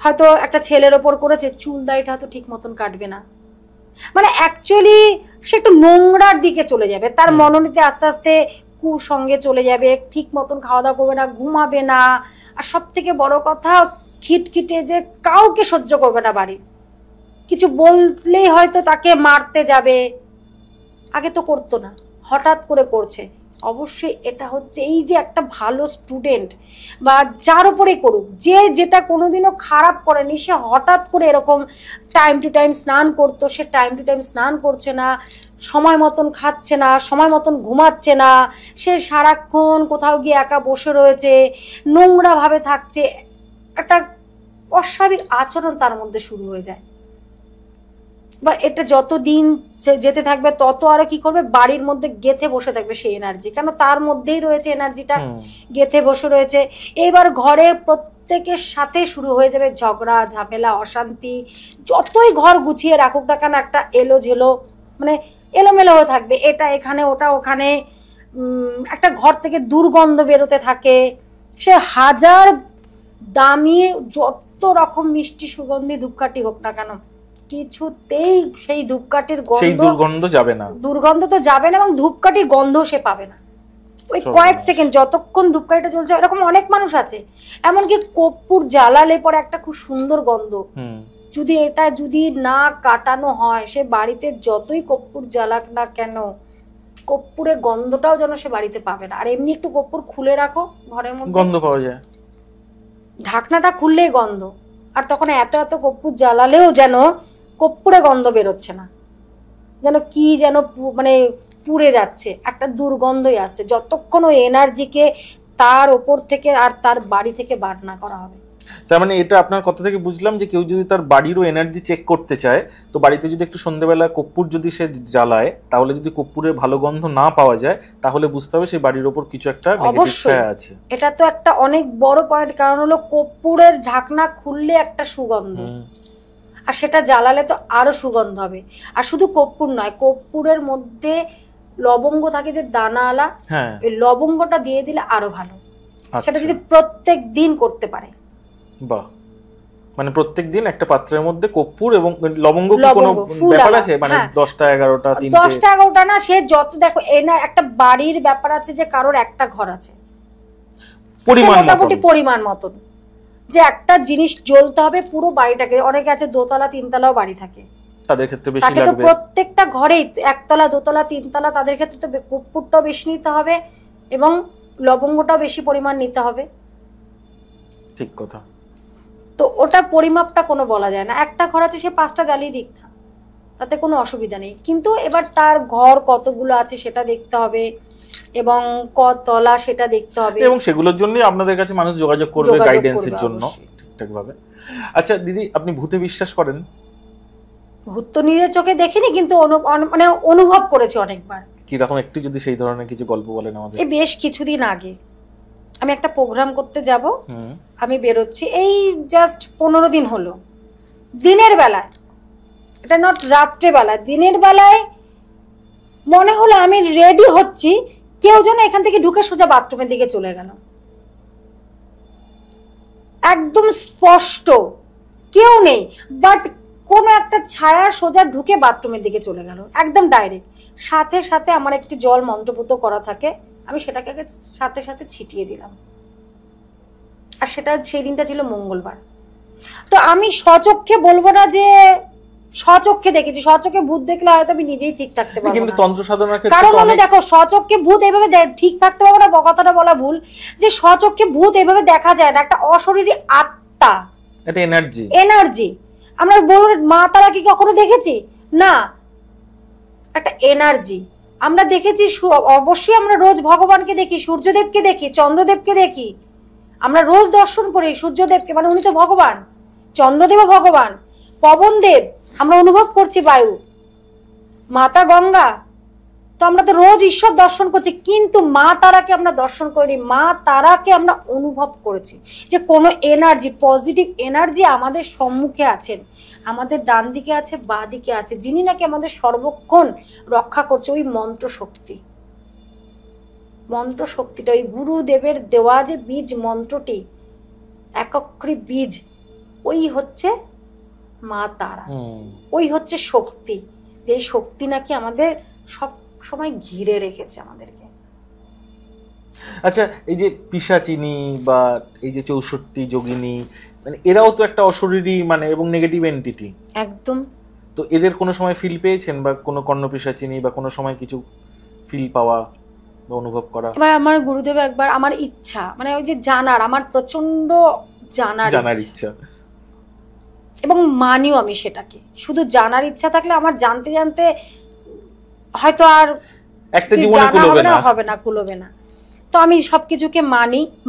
হয়তো একটা ছেলের ওপর করেছে, চুল দাড়িটা হয়তো ঠিক মতন কাটবে না, মানে অ্যাকচুয়ালি সে একটু নোংরার দিকে চলে যাবে, তার মনোনীতি আস্তে আস্তে কুসঙ্গে চলে যাবে, ঠিক মতন খাওয়া দাওয়া করবে না, ঘুমাবে না, আর সব থেকে বড় কথা খিটখিটে, যে কাউকে সহ্য করবে না, বাড়ির কিছু বললেই হয়তো তাকে মারতে যাবে, আগে তো করতো না, হঠাৎ করে করছে। অবশ্যই এটা হচ্ছে এই যে একটা ভালো স্টুডেন্ট বা যার উপরেই করুক, যে যেটা কোনোদিনও খারাপ করেনি, সে হঠাৎ করে এরকম টাইম টু টাইম স্নান করতো, সে টাইম টু টাইম স্নান করছে না, সময় মতন খাচ্ছে না, সময় মতন ঘুমাচ্ছে না, সে সারাক্ষণ কোথাও গিয়ে একা বসে রয়েছে, নোংরাভাবে থাকছে, একটা অস্বাভাবিক আচরণ তার মধ্যে শুরু হয়ে যায়। বা এটা যত দিন যেতে থাকবে তত আরো কি করবে, বাড়ির মধ্যে গেথে বসে থাকবে সেই এনার্জি, কেন তার মধ্যেই রয়েছে এনার্জিটা, গেথে বসে রয়েছে। এবার ঘরে প্রত্যেকের সাথে শুরু হয়ে যাবে ঝগড়া ঝামেলা অশান্তি, যতই ঘর গুছিয়ে রাখুক না কেন একটা এলোঝেলো, মানে এলোমেলো হয়ে থাকবে, এটা এখানে ওটা ওখানে, একটা ঘর থেকে দুর্গন্ধ বেরোতে থাকে। সে হাজার দামি যত রকম মিষ্টি সুগন্ধি ধূপকাঠি হোক না কেন, কিছুতেই সেই ধূপকাঠির দুর্গন্ধ যাবে না, দুর্গন্ধ তো যাবে না, এবং ধূপকাঠির গন্ধ সে পাবে না। ওই কয়েক সেকেন্ড যতক্ষণ ধূপকাঠিটা চলছে, এরকম অনেক মানুষ আছে, এমনকি কর্পূর জ্বালালে পরে একটা খুব সুন্দর গন্ধ, যদি এটা যদি না কাটানো হয়, সে বাড়িতে যতই কর্পূর জ্বালাক না কেন, কর্পূরের গন্ধটাও যেন সে বাড়িতে পাবে না। আর এমনি একটু কর্পূর খুলে রাখো ঘরের মধ্যে, গন্ধ পাওয়া যায়, ঢাকনাটা খুললেই গন্ধ, আর তখন এত এত কর্পূর জ্বালালেও যেন কর্পূরে গন্ধ বেরোচ্ছে না, যেন কি যেন মানে পুড়ে যাচ্ছে, একটা দুর্গন্ধই আসছে, যতক্ষণ ওই এনার্জিকে তার ওপর থেকে আর তার বাড়ি থেকে বার না করা হবে। তার মানে এটা আপনার কথা থেকে বুঝলাম যে কেউ যদি তার বাড়িরও এনার্জি চেক করতে চায়, তো বাড়িতে যদি একটু সন্ধ্যেবেলা কর্পূর যদি সে জ্বালায়, তাহলে যদি কর্পূরের ভালো গন্ধ না পাওয়া যায়, তাহলে বুঝতে হবে সেই বাড়ির ওপর কিছু একটা নেগেটিভ ছায়া আছে। এটা তো একটা অনেক বড় পয়েন্ট, কারণ হলো কর্পূরের ঢাকনা খুললে একটা সুগন্ধ, আর সেটা জ্বালালে তো আরো সুগন্ধ হবে। আর শুধু কর্পূর নয়, কর্পূরের মধ্যে লবঙ্গ থাকে যে দানাওয়ালা, ওই লবঙ্গটা দিয়ে দিলে আরো ভালো, সেটা যদি প্রত্যেক দিন করতে পারে। বাহ, মানে প্রত্যেক দিন একটা পাত্রের মধ্যে কর্পূর এবং লবঙ্গ, কি কোনো ব্যাপার আছে? মানে 10টা 11টা 3টে 10টা 11টা না, সে যত, দেখো এনা একটা বাড়ির ব্যাপার আছে, যে কারোর একটা ঘর আছে, মোটামুটি পরিমাণ মতন, যে একটা জিনিস জ্বলতে হবে পুরো বাড়িটাকে। অনেকে আছে দোতলা তিনতলাও বাড়ি থাকে, তাদের ক্ষেত্রে বেশি লাগবে, তাকে তো প্রত্যেকটা ঘরেই একতলা দোতলা তিনতলা, তাদের ক্ষেত্রে তো কর্পূরটাও বেশি নিতে হবে এবং লবঙ্গটাও বেশি পরিমাণ নিতে হবে। ঠিক কথা। তো ওটার পরিমাপটা কোনো বলা যায় না, একটা ঘর আছে সে 5টা জ্বালিয়ে দিক না, তাতে কোনো অসুবিধা নেই, কিন্তু এবার তার ঘর কতগুলো আছে সেটা দেখতে হবে এবং কতলা সেটা দেখতে হবে, এবং সেগুলোর জন্যই আপনাদের কাছে মানুষ যোগাযোগ করবে গাইডেন্সের জন্য ঠিকঠাক ভাবে। আচ্ছা দিদি, আপনি ভূতে বিশ্বাস করেন? ভূত তো নিজের চোখে দেখিনি, কিন্তু মানে অনুভব করেছি অনেকবার। কি রকম একটু যদি সেই ধরনের কিছু গল্প বলেন আমাদের। এই বেশ কিছুদিন আগে আমি একটা প্রোগ্রাম করতে যাব, আমি বেরোচ্ছি, এই জাস্ট 15 দিন হলো, দিনের বেলায়, এটা নট রাত্রে বেলা, দিনের বেলায় মনে হলো আমি রেডি হচ্ছি, কেউ যেন এখান থেকে ঢুকে সোজা বাথরুমের দিকে চলে গেল, একদম স্পষ্ট কেউ নেই, বাট কোনো একটা ছায়া সোজা ঢুকে বাথরুমের দিকে চলে গেল, একদম ডাইরেক্ট। সাথে সাথে আমার একটি জল মন্ত্রপুত করা থাকে, আমি সেটাকে সাথে সাথে ছিটিয়ে দিলাম, আর সেটা সেই দিনটা ছিল মঙ্গলবার। তো আমি স্বচক্ষে বলবো না যে স্বচক্ষে দেখেছি, স্বচক্ষে ভূত দেখলে হয়তো আমি নিজেই ঠিক থাকতে পারবো কিন্তু না, তন্ত্র সাধনার ক্ষেত্রে কারণ হলো দেখো স্বচক্ষে ভূত এইভাবে ঠিক থাকতে পারবো না, কথাটা বলা ভুল, যে স্বচক্ষে ভূত এইভাবে দেখা যায় না, একটা অশরীরী আত্মা, এটা এনার্জি, এনার্জি। আমরা বলবো মা তারা কি কখনো দেখেছি? না, একটা এনার্জি আমরা দেখেছি, অবশ্যই আমরা রোজ ভগবানকে দেখি, সূর্যদেবকে দেখি, চন্দ্রদেবকে দেখি, আমরা রোজ দর্শন করি সূর্যদেবকে, মানে উনি তো ভগবান, চন্দ্রদেবও ভগবান, পবনদেব, আমরা অনুভব করছি বায়ু, মাতা গঙ্গা, তো আমরা তো রোজ ঈশ্বর দর্শন করছি, কিন্তু মা তারাকে আমরা দর্শন করিনি, মা তারাকে আমরা অনুভব করেছি যে কোনো এনার্জি, পজিটিভ এনার্জি আমাদের সম্মুখে আছেন, আমাদের ডান দিকে আছে, বাঁ দিকে আছে, যিনি নাকি আমাদের সর্বক্ষণ রক্ষা করছে, ওই মন্ত্র শক্তি, মন্ত্র শক্তিটা, ওই গুরুদেবের দেওয়া যে বীজ মন্ত্রটি, একক্ষরী বীজ, ওই হচ্ছে মা তারা, ওই হচ্ছে শক্তি, যে শক্তি নাকি আমাদের সব সময় ঘিরে রেখেছে আমাদেরকে। আচ্ছা, এই যে পিশাচিনী বা এই যে 64 যোগিনী, মানে এরাও তো একটা অশরীরী মানে এবং নেগেটিভ এন্টিটি একদম। তো এদের কোনো সময় ফিল পেয়েছেন বা কোনো কর্ণপিশাচিনী বা কোনো সময় কিছু ফিল পাওয়া বা অনুভব করা? এবার আমার গুরুদেব একবার, আমার ইচ্ছা মানে ওই যে জানার, আমার প্রচন্ড জানার ইচ্ছা, এবং মানিও আমি সেটাকে, শুধু জানার ইচ্ছা থাকলে আমার জানতে জানতে হয়তো আর একটা জীবনে কুলোবে না, কুলোবে না, তো আমি সবকিছুকে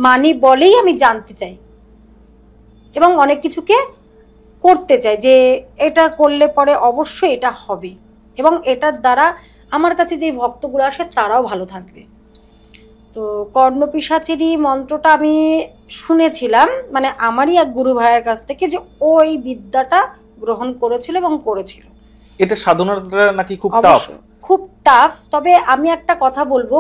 মানি বলেই আমি জানতে চাই এবং অনেক কিছুকে করতে চাই, যে এটা করলে পরে অবশ্যই এটা হবে, এবং এটার দ্বারা আমার কাছে যে ভক্তগুলো আসে তারাও ভালো থাকবে। তো কর্ণপিশাচিনী মন্ত্রটা আমি শুনেছিলাম, মানে আমারই এক গুরু ভাইয়ের কাছ থেকে, যে ওই বিদ্যাটা গ্রহণ করেছিল এবং করেছিল। এটা সাধনাটা নাকি খুব টাফ? খুব টাফ, তবে আমি একটা কথা বলবো,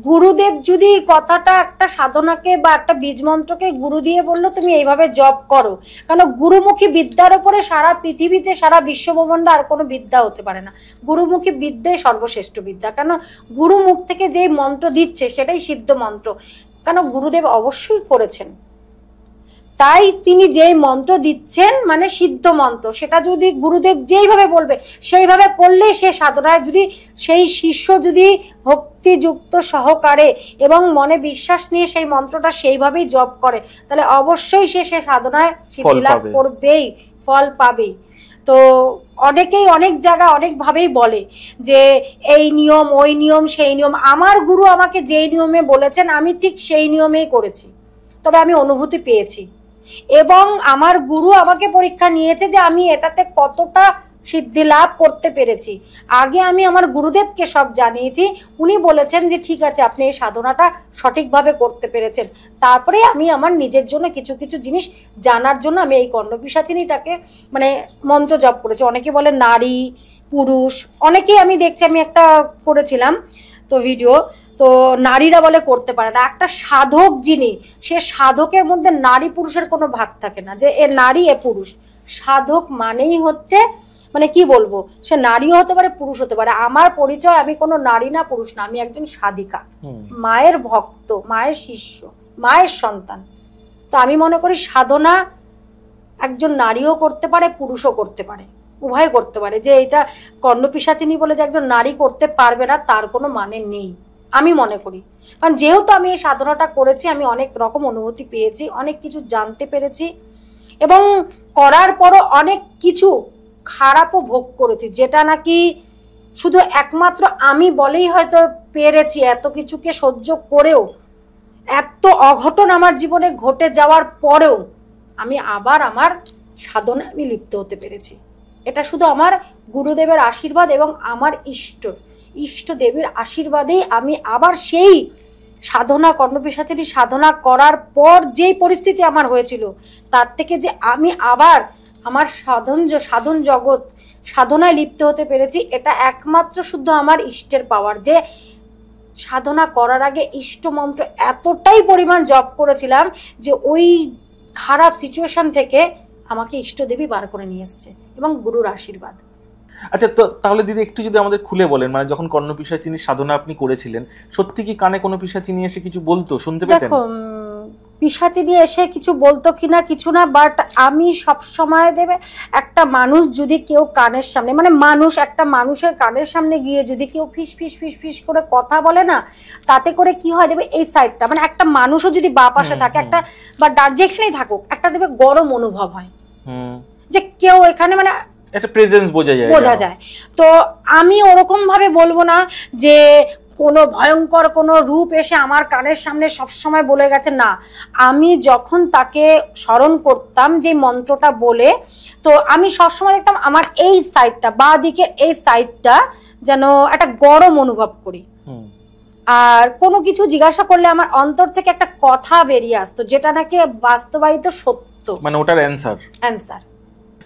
গুরুদেব যদি কথাটা একটা সাধনাকে বা একটা বীজ মন্ত্রকে গুরু দিয়ে বললো তুমি এইভাবে জপ করো, কারণ গুরুমুখী বিদ্যার উপরে সারা পৃথিবীতে, সারা বিশ্বব্রহ্মাণ্ডে আর কোনো বিদ্যা হতে পারে না, গুরুমুখী বিদ্যাই সর্বশ্রেষ্ঠ বিদ্যা, কেন গুরুমুখ থেকে যেই মন্ত্র দিচ্ছে সেটাই সিদ্ধ মন্ত্র, কেন গুরুদেব অবশ্যই করেছেন, তাই তিনি যেই মন্ত্র দিচ্ছেন মানে সিদ্ধ মন্ত্র, সেটা যদি গুরুদেব যেইভাবে বলবে সেইভাবে করলে, সে সাধনায় যদি সেই শিষ্য যদি ভক্তিযুক্ত সহকারে এবং মনে বিশ্বাস নিয়ে সেই মন্ত্রটা সেইভাবেই জপ করে, তাহলে অবশ্যই সে সাধনায় সিদ্ধি লাভ করবেই, ফল পাবেই। তো অনেকেই অনেক জায়গা অনেকভাবেই বলে যে এই নিয়ম, ওই নিয়ম, সেই নিয়ম, আমার গুরু আমাকে যেই নিয়মে বলেছেন আমি ঠিক সেই নিয়মেই করেছি, তবে আমি অনুভূতি পেয়েছি, এবং আমার গুরু আমাকে পরীক্ষা নিয়েছে যে আমি এটাতে কতটা সিদ্ধি লাভ করতে পেরেছি। আগে আমি আমার গুরুদেবকে সব জানিয়েছি, উনি বলেছেন যে ঠিক আছে আপনি এই সাধনাটা সঠিকভাবে করতে পেরেছেন, তারপরে আমি আমার নিজের জন্য কিছু কিছু জিনিস জানার জন্য আমি এই কর্ণপিশাচিনীটাকে মানে মন্ত্র জপ করেছি। অনেকে বলে নারী পুরুষ, অনেকেই আমি দেখছি, আমি একটা করেছিলাম তো ভিডিও, তো নারীরা বলে করতে পারে না, একটা সাধক যিনি, সে সাধকের মধ্যে নারী পুরুষের কোনো ভাগ থাকে না, যে এ নারী এ পুরুষ, সাধক মানেই হচ্ছে মানে কি বলবো, সে নারীও হতে পারে পুরুষ হতে পারে। আমার পরিচয়, আমি কোনো নারী না পুরুষ না, আমি একজন সাধিকা, মায়ের ভক্ত, মায়ের শিষ্য, মায়ের সন্তান। তো আমি মনে করি সাধনা একজন নারীও করতে পারে, পুরুষও করতে পারে, উভয় করতে পারে, যে এটা কর্ণপিশাচিনী বলে যে একজন নারী করতে পারবে না তার কোনো মানে নেই আমি মনে করি, কারণ যেহেতু আমি এই সাধনাটা করেছি আমি অনেক রকম অনুভূতি পেয়েছি, অনেক কিছু জানতে পেরেছি, এবং করার পরও অনেক কিছু খারাপও ভোগ করেছি, যেটা নাকি শুধু একমাত্র আমি বলেই হয়তো পেরেছি। এত কিছুকে সহ্য করেও, এত অঘটন আমার জীবনে ঘটে যাওয়ার পরেও আমি আবার আমার সাধনায় আমি লিপ্ত হতে পেরেছি। এটা শুধু আমার গুরুদেবের আশীর্বাদ এবং আমার ইষ্ট দেবীর আশীর্বাদেই আমি আবার সেই সাধনা, কর্ণপিশাচিনী সাধনা করার পর যেই পরিস্থিতি আমার হয়েছিল, তার থেকে যে আমি আবার আমার সাধন জগৎ সাধনায় লিপ্ত হতে পেরেছি, এটা একমাত্র শুদ্ধ আমার ইষ্টের পাওয়ার। যে সাধনা করার আগে ইষ্ট মন্ত্র এতটাই পরিমাণ জপ করেছিলাম যে ওই খারাপ সিচুয়েশন থেকে আমাকে ইষ্টদেবী বার করে নিয়ে এসছে এবং গুরুর আশীর্বাদ। আচ্ছা, তো তাহলে দিদি একটু যদি আমাদের খুলে বলেন, মানে যখন কর্ণপিশাচিনী সাধনা আপনি করেছিলেন, সত্যি কি কানে কোনো পিশাচিনী এসে কিছু বলতো, শুনতে পেতেন? দেখো, পিশাচিনী এসে কিছু বলতো কিনা কিছু না, বাট আমি সব সময় দেবে একটা মানুষ যদি কেউ কানের সামনে, মানে একটা মানুষের কানের সামনে গিয়ে যদি কেউ ফিস ফিস ফিস ফিস করে কথা বলে না, তাতে করে কি হয় দেবে, এই সাইডটা মানে একটা মানুষও যদি বা পাশে থাকে একটা বা যেখানেই থাকুক, একটা দেবে গরম অনুভব হয় যে কেউ এখানে, মানে একটা প্রেজেন্স বোঝা যায়। তো আমি ওরকম ভাবে বলবো না যে কোনো ভয়ঙ্কর কোনো রূপ এসে আমার কানের সামনে সব সময় বলে গেছে, না। আমি যখন তাকে স্মরণ করতাম যে মন্ত্রটা বলে, তো আমি সবসময় দেখতাম আমার এই সাইডটা, বাঁ দিকের এই সাইডটা যেন একটা গরম অনুভব করি। আর কোনো কিছু জিজ্ঞাসা করলে আমার অন্তর থেকে একটা কথা বেরিয়ে আসতো, যেটা নাকি বাস্তবায়িত সত্য, মানে ওটার অ্যান্সার।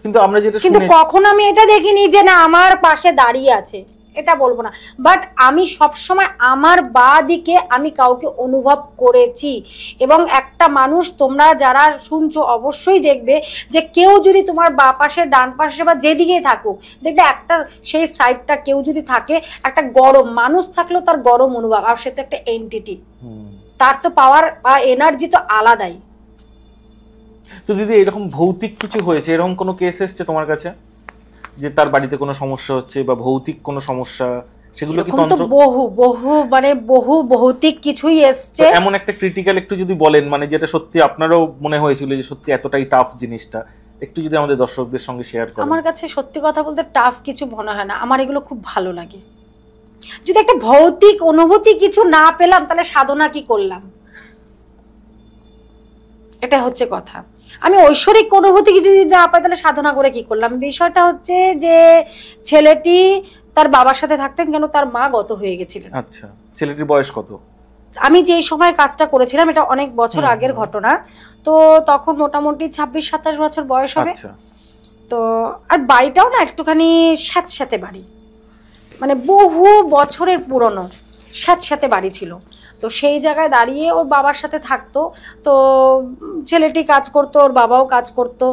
কিন্তু কিন্তু কখনো আমি এটা দেখিনি যে না আমার পাশে দাঁড়িয়ে আছে, এটা বলবো না। বাট আমি সবসময় আমার বাঁ দিকে আমি কাউকে অনুভব করেছি। এবং একটা মানুষ, তোমরা যারা শুনছো অবশ্যই দেখবে যে কেউ যদি তোমার বাঁ পাশে, ডান পাশে বা যেদিকেই থাকুক, দেখবে একটা সেই সাইডটা কেউ যদি থাকে, একটা গরম মানুষ থাকলেও তার গরম অনুভব, আর সে তো একটা এন্টিটি, তার তো পাওয়ার বা এনার্জি তো আলাদাই। তো দিদি, এরকম ভৌতিক কিছু হয়েছে, এরকম কোনো কেস এসছে তোমার কাছে যে তার বাড়িতে কোনো সমস্যা হচ্ছে বা ভৌতিক কোনো সমস্যা, সেগুলো কি তন্ত্র? বহু ভৌতিক কিছুই এসছে। এমন একটা ক্রিটিক্যাল একটু যদি বলেন, মানে যেটা সত্যি আপনারও মনে হয়েছিল যে সত্যি এতটাই টাফ জিনিসটা, একটু যদি আমাদের দর্শকদের সঙ্গে শেয়ার করেন। আমার কাছে সত্যি কথা বলতে টাফ কিছু মনে হয় না, আমার এগুলো খুব ভালো লাগে। যদি একটা ভৌতিক অনুভূতি কিছু না পেলাম, তাহলে সাধনা কি করলাম? এটা হচ্ছে কথা। আমি ঐশ্বরিক অনুভূতি কিছু যদি না পাই, তাহলে সাধনা করে কি করলাম? বিষয়টা হচ্ছে যে ছেলেটি তার বাবার সাথে থাকতেন, কেন তার মা গত হয়ে গেছিলেন। আচ্ছা, ছেলেটির বয়স কত? আমি যে সময় কাজটা করেছিলাম, এটা অনেক বছর আগের ঘটনা, তো তখন মোটামুটি 26-27 বছর বয়স হবে। তো আর বাড়িটাও না একটুখানি স্যাঁতস্যাঁতে বাড়ি, মানে বহু বছরের পুরনো স্যাঁতস্যাঁতে বাড়ি ছিল। তো সেই জায়গায় দাঁড়িয়ে ওর বাবার সাথে থাকতো। তো ছেলেটি কাজ করতো, ওর বাবাও কাজ করতো।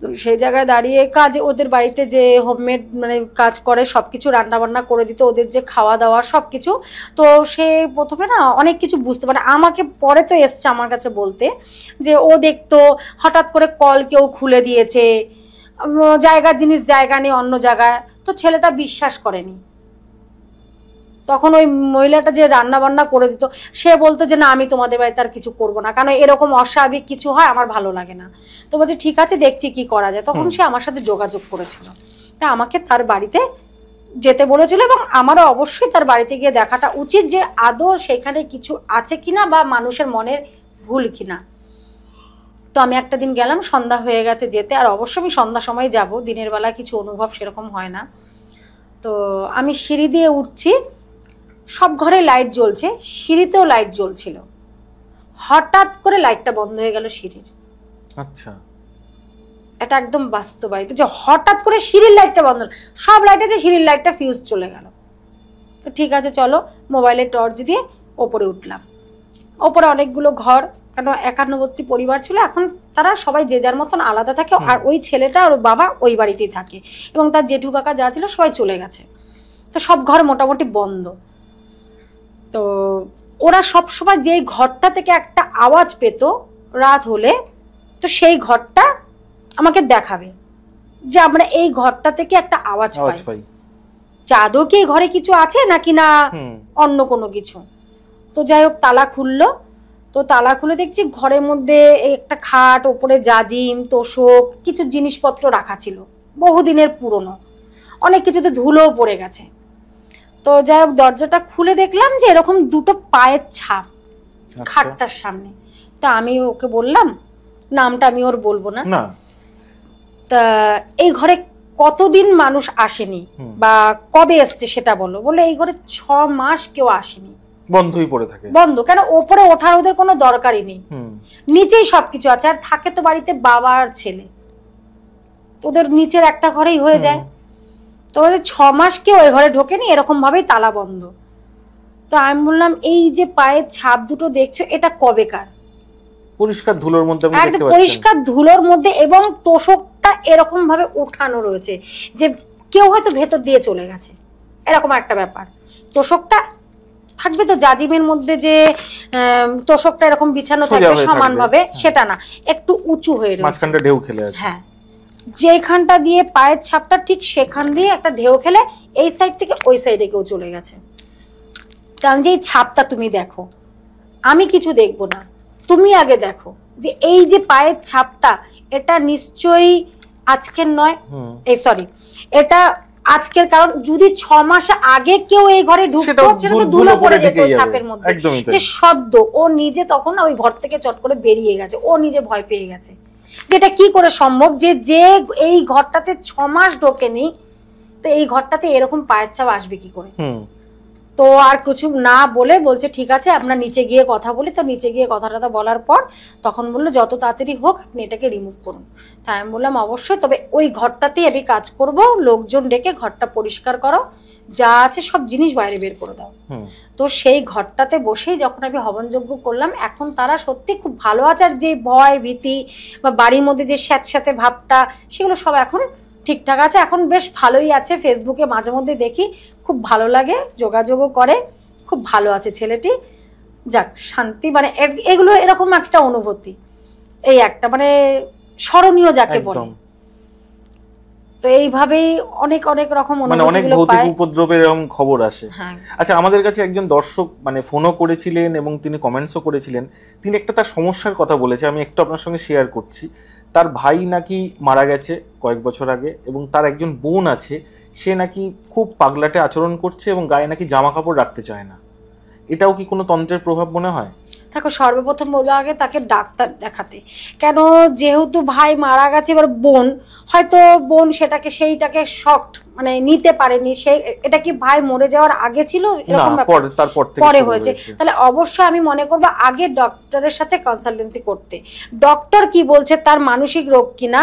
তো সেই জায়গায় দাঁড়িয়ে কাজে, ওদের বাড়িতে যে হোমমেড মানে কাজ করে সব কিছু রান্নাবান্না করে দিত, ওদের যে খাওয়া দাওয়া সব কিছু। তো সে প্রথমে না অনেক কিছু বুঝতে পারে, আমাকে পরে তো এসছে আমার কাছে বলতে যে ও দেখতো হঠাৎ করে কল কেউ খুলে দিয়েছে, জায়গার জিনিস জায়গা নেই অন্য জায়গায়। তো ছেলেটা বিশ্বাস করেনি। তখন ওই মহিলাটা যে রান্না বান্না করে দিত, সে বলতো যে না, আমি তোমাদের বাড়িতে আর কিছু করবো না, কারণ এরকম অস্বাভাবিক কিছু হয়, আমার ভালো লাগে না। তো বলছে ঠিক আছে, দেখছি কি করা যায়। তখন সে আমার সাথে যোগাযোগ করেছিল, তা আমাকে তার বাড়িতে যেতে বলেছিল, এবং আমারও অবশ্যই তার বাড়িতে গিয়ে দেখাটা উচিত যে আদৌ সেখানে কিছু আছে কিনা বা মানুষের মনের ভুল কিনা। তো আমি একটা দিন গেলাম, সন্ধ্যা হয়ে গেছে যেতে, আর অবশ্যই আমি সন্ধ্যা সময় যাব, দিনের বেলা কিছু অনুভব সেরকম হয় না। তো আমি সিঁড়ি দিয়ে উঠছি, সব ঘরে লাইট জ্বলছে, সিঁড়িতেও লাইট জ্বলছিল। হঠাৎ করে লাইটটা বন্ধ হয়ে গেল সিঁড়ির। আচ্ছা, এটা একদম বাস্তবায়িত যে হঠাৎ করে সিঁড়ির লাইটটা বন্ধ, সব লাইট আছে, সিঁড়ির লাইটটা ফিউজ চলে গেল। তো ঠিক আছে, চলো মোবাইলের টর্চ দিয়ে ওপরে উঠলাম। ওপরে অনেকগুলো ঘর, কেন 91 পরিবার ছিল, এখন তারা সবাই যে যার মতন আলাদা থাকে। আর ওই ছেলেটা ওর বাবা ওই বাড়িতেই থাকে, এবং তার জেঠু কাকা যা ছিল সবাই চলে গেছে। তো সব ঘর মোটামুটি বন্ধ। তো ওরা সব সময় যেই ঘরটা থেকে একটা আওয়াজ পেত রাত হলে, তো সেই ঘরটা আমাকে দেখাবে যে আমরা এই ঘরটা থেকে একটা আওয়াজ পাই, আদৌ কি এই ঘরে কিছু আছে নাকি না অন্য কোনো কিছু। তো যাই হোক, তালা খুললো, তো তালা খুলে দেখছি ঘরের মধ্যে একটা খাট, ওপরে জাজিম, তোশক, কিছু জিনিসপত্র রাখা ছিল, বহুদিনের পুরনো, অনেক কিছুতে ধুলোও পড়ে গেছে। তো যাই হোক দরজাটা খুলে দেখলাম যে এরকম দুটো পায়ের ছাপ খাটটার সামনে। তা আমি ওকে বললাম, নামটা আমি ওর বলবো না, তা এই ঘরে কতদিন মানুষ আসেনি বা কবে এসছে সেটা বলো। বলে এই ঘরে 6 মাস কেউ আসেনি, বন্ধই পড়ে থাকে। বন্ধ কেন, ওপরে ওঠার ওদের কোনো দরকারই নেই, নিচেই সবকিছু আছে। আর থাকে তো বাড়িতে বাবা আর ছেলে, ওদের নিচের একটা ঘরেই হয়ে যায়। তো 6 মাস কেউ ওই ঘরে ঢোকেনি, এরকম ভাবেই তালা বন্ধ। তো আমি বললাম এই যে পায়ের ছাপ দুটো দেখছো এটা কবেকার? পরিষ্কার ধুলোর মধ্যে, একদম পরিষ্কার ধুলোর মধ্যে, এবং তোষকটা এরকম ভাবে উঠানো রয়েছে যে কেউ হয়তো ভেতর দিয়ে চলে গেছে, এরকম একটা ব্যাপার। তোষকটা থাকবে তো জাজিমের মধ্যে যে তোষকটা এরকম বিছানো থাকবে সমান ভাবে, সেটা না, একটু উঁচু হয়ে রয়েছে, মাঝখানটা ঢেউ খেলে আছে। হ্যাঁ, যেখানটা দিয়ে পায়ের ছাপটা ঠিক সেখান দিয়ে একটা ঢেউ খেলে এই সাইড থেকে ওই সাইডে কেউ চলে গেছে। কারণ যে এই ছাপটা তুমি দেখো, আমি কিছু দেখবো না, তুমি আগে দেখো যে এই যে পায়ের ছাপটা, এটা নিশ্চয়ই আজকের নয়, এই সরি এটা আজকের, কারণ যদি 6 মাস আগে কেউ এই ঘরে ঢুকতো সেটা তো ধুলো পড়ে যেত ছাপের মধ্যে। যে শব্দ, ও নিজে তখন ওই ঘর থেকে চট করে বেরিয়ে গেছে, ও নিজে ভয় পেয়ে গেছে, যেটা কি করে সম্ভব যে যে এই ঘরটাতে 6 মাস ঢোকেনি, তো এই ঘরটাতে এরকম পায়ের ছাপ আসবে কি করে? তো আর কিছু না বলে বলছে ঠিক আছে আমরা নিচে গিয়ে কথা বলি। তো নিচে গিয়ে কথাটা বলার পর তখন বললো যত তাড়াতাড়ি হোক আপনি এটাকে রিমুভ করুন। তাই আমি বললাম অবশ্যই, তবে ওই ঘরটাতেই আমি কাজ করব, লোকজন ডেকে ঘরটা পরিষ্কার করো, যা আছে সব জিনিস বাইরে বের করে দাও। তো সেই ঘরটাতে বসেই যখন আমি হবনযজ্ঞ করলাম, এখন তারা সত্যি খুব ভালো আছে। আর যে ভয় ভীতি বা বাড়ির মধ্যে যে স্যাঁতস্যাঁতে ভাবটা, সেগুলো সব এখন ঠিকঠাক আছে, এখন বেশ ভালোই আছে। ফেসবুকে মাঝে মধ্যে দেখি, খুব ভালো লাগে, যোগাযোগও করে, খুব ভালো আছে ছেলেটি। যাক শান্তি, মানে এগুলো এরকম একটা অনুভূতি, এই একটা মানে স্মরণীয় যাকে বলে। তো এইভাবেই অনেক অনেক রকম মানে অনেক ভৌতিক উপদ্রবের এরকম খবর আসে। আচ্ছা, আমাদের কাছে একজন দর্শক মানে ফোনও করেছিলেন এবং তিনি কমেন্টসও করেছিলেন। তিনি একটা তার সমস্যার কথা বলেছে, আমি একটু আপনার সঙ্গে শেয়ার করছি। তার ভাই নাকি মারা গেছে কয়েক বছর আগে, এবং তার একজন বোন আছে, সে নাকি খুব পাগলাটে আচরণ করছে এবং গায়ে নাকি জামা কাপড় রাখতে চায় না। এটাও কি কোনো তন্ত্রের প্রভাব মনে হয়? দেখো, সর্বপ্রথম বলবো আগে তাকে ডাক্তার দেখাতে। কেন, যেহেতু ভাই মারা গেছে, এবার বোন হয়তো বোন সেইটাকে শক মানে নিতে পারেনি, সে এটা কি ভাই মরে যাওয়ার আগে ছিল এরকম ব্যাপার, পরে হয়েছে। তাহলে অবশ্যই আমি মনে করবো আগে ডক্টরের সাথে কনসালটেন্সি করতে, ডক্টর কি বলছে তার মানসিক রোগ কিনা,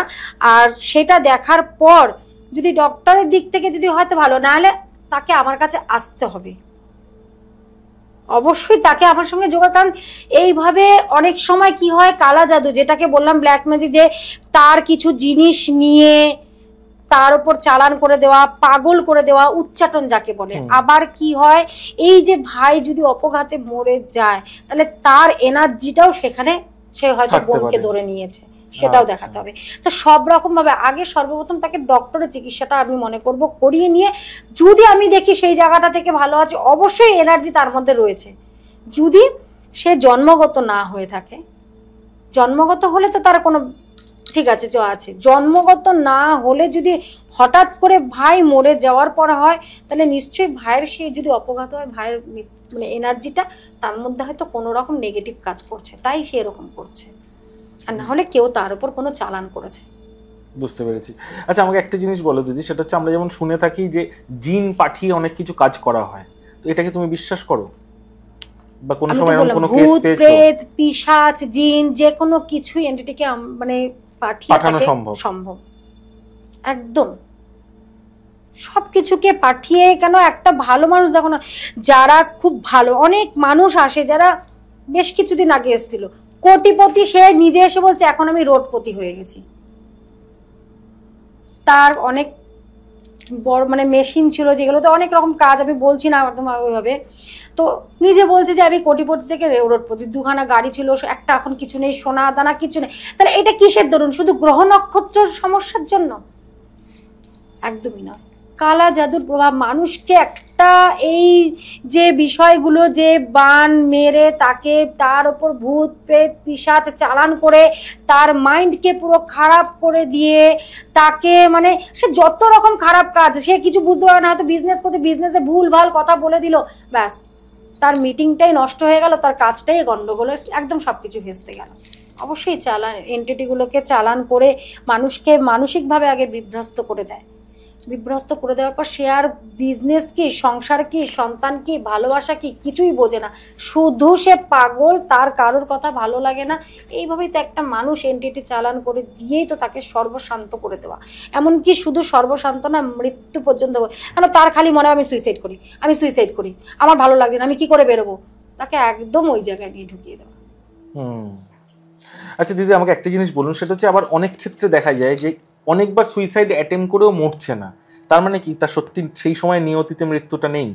আর সেটা দেখার পর যদি ডক্টরের দিক থেকে যদি হয়তো ভালো না হলে তাকে আমার কাছে আসতে হবে, অবশ্যই তাকে আমার সঙ্গে যোগাযোগ। কারণ এইভাবে অনেক সময় কি হয়, কালা জাদু যেটাকে বললাম, ব্ল্যাক ম্যাজিক, যে তার কিছু জিনিস নিয়ে তার উপর চালান করে দেওয়া, পাগল করে দেওয়া, উচ্চাটন যাকে বলে। আবার কি হয়, এই যে ভাই যদি অপঘাতে মরে যায়, তাহলে তার এনার্জিটাও সেখানে, সে হয়তো বোনকে ধরে নিয়েছে, সেটাও দেখাতে হবে। তো সব রকম ভাবে আগে সর্বপ্রথম তাকে ডক্টরের চিকিৎসাটা আমি মনে করব করিয়ে নিয়ে, যদি আমি দেখি সেই জায়গাটা থেকে ভালো আছে, অবশ্যই এনার্জি তার মধ্যে রয়েছে। যদি সে জন্মগত না হয়ে থাকে, জন্মগত হলে তো তার কোনো ঠিক আছে আছে, জন্মগত না হলে যদি হঠাৎ করে ভাই মরে যাওয়ার পর হয়, তাহলে নিশ্চয়ই ভাইয়ের সে যদি অপঘাত হয়, ভাইয়ের মানে এনার্জিটা তার মধ্যে হয়তো কোনো রকম নেগেটিভ কাজ করছে, তাই সে এরকম করছে, আর না হলে কেউ তার উপর কোনো চালান করেছে। বুঝতে পেরেছি। আচ্ছা, আমাকে একটা জিনিস বলো দিদি, সেটা হচ্ছে আমরা যেমন শুনে থাকি যে জিন পাঠিয়ে অনেক কিছু কাজ করা হয়, তো এটাকে তুমি বিশ্বাস করো? বা কোন সময় এরকম কোনো কেস পেয়েছো? প্রেত, পিশাচ, জিন, যে কোনো কিছুই এন্টিটিকে মানে পাঠানো সম্ভব, একদম সবকিছুকে পাঠিয়ে। কেন, একটা ভালো মানুষ দেখো না, যারা খুব ভালো, অনেক মানুষ আসে যারা বেশ কিছুদিন আগে এসেছিল, কোটিপতি, সে নিজে এসে বলছে এখন আমি রোডপতি হয়ে গেছি। তার অনেক বড় মানে মেশিন ছিল, যেগুলোতে অনেক রকম কাজ, আমি বলছি না একদম ওইভাবে, তো নিজে বলছে যে আমি কোটিপতি থেকে রোডপতি, 2খানা গাড়ি ছিল, একটা এখন কিছু নেই, সোনা দানা কিছু নেই। তাহলে এটা কিসের দরুন? শুধু গ্রহ নক্ষত্রের সমস্যার জন্য? একদমই নয়। কালা জাদুর প্রভাব মানুষকে একটা এই যে বিষয়গুলো, যে বান মেরে তাকে, তার উপর ভূত প্রেত পিশাচ চালান করে তার মাইন্ডকে পুরো খারাপ করে দিয়ে তাকে, মানে সে যত রকম খারাপ কাজ, সে কিছু বুঝতে পারে না, হয়তো বিজনেস করছে, বিজনেসে ভুল ভাল কথা বলে দিল, ব্যাস তার মিটিংটাই নষ্ট হয়ে গেল, তার কাজটাই গন্ডগোলের, একদম সবকিছু ভেস্তে গেল। অবশ্যই চালান এন্টিটিগুলোকে চালান করে মানুষকে মানসিকভাবে আগে বিভ্রস্ত করে দেয়, বিভ্রস্ত করে দেওয়ার পর সে আর বিজনেস কি, সংসার কি, সন্তান কি, ভালোবাসা কি কিছুই বোঝে না, শুধু সে পাগল, তার কারোর কথা ভালো লাগে না। এইভাবেই তো একটা মানুষ এন্টিটি চালান করে দিয়েই তো তাকে সর্বশান্ত করে দেওয়া, এমনকি শুধু সর্বশান্ত না, মৃত্যু পর্যন্ত। কেন তার খালি মনে হয় আমি সুইসাইড করি, আমি সুইসাইড করি, আমার ভালো লাগছে না, আমি কি করে বেরোবো, তাকে একদম ওই জায়গায় নিয়ে ঢুকিয়ে দেওয়া। আচ্ছা দিদি, আমাকে একটা জিনিস বলুন, সেটা হচ্ছে আবার অনেক ক্ষেত্রে দেখা যায় যে অনেকবার সুইসাইড অ্যাটেম্প করেও মরছে না, তার মানে কি তার সত্যি সেই সময় নিয়তিতে মৃত্যুটা নেই?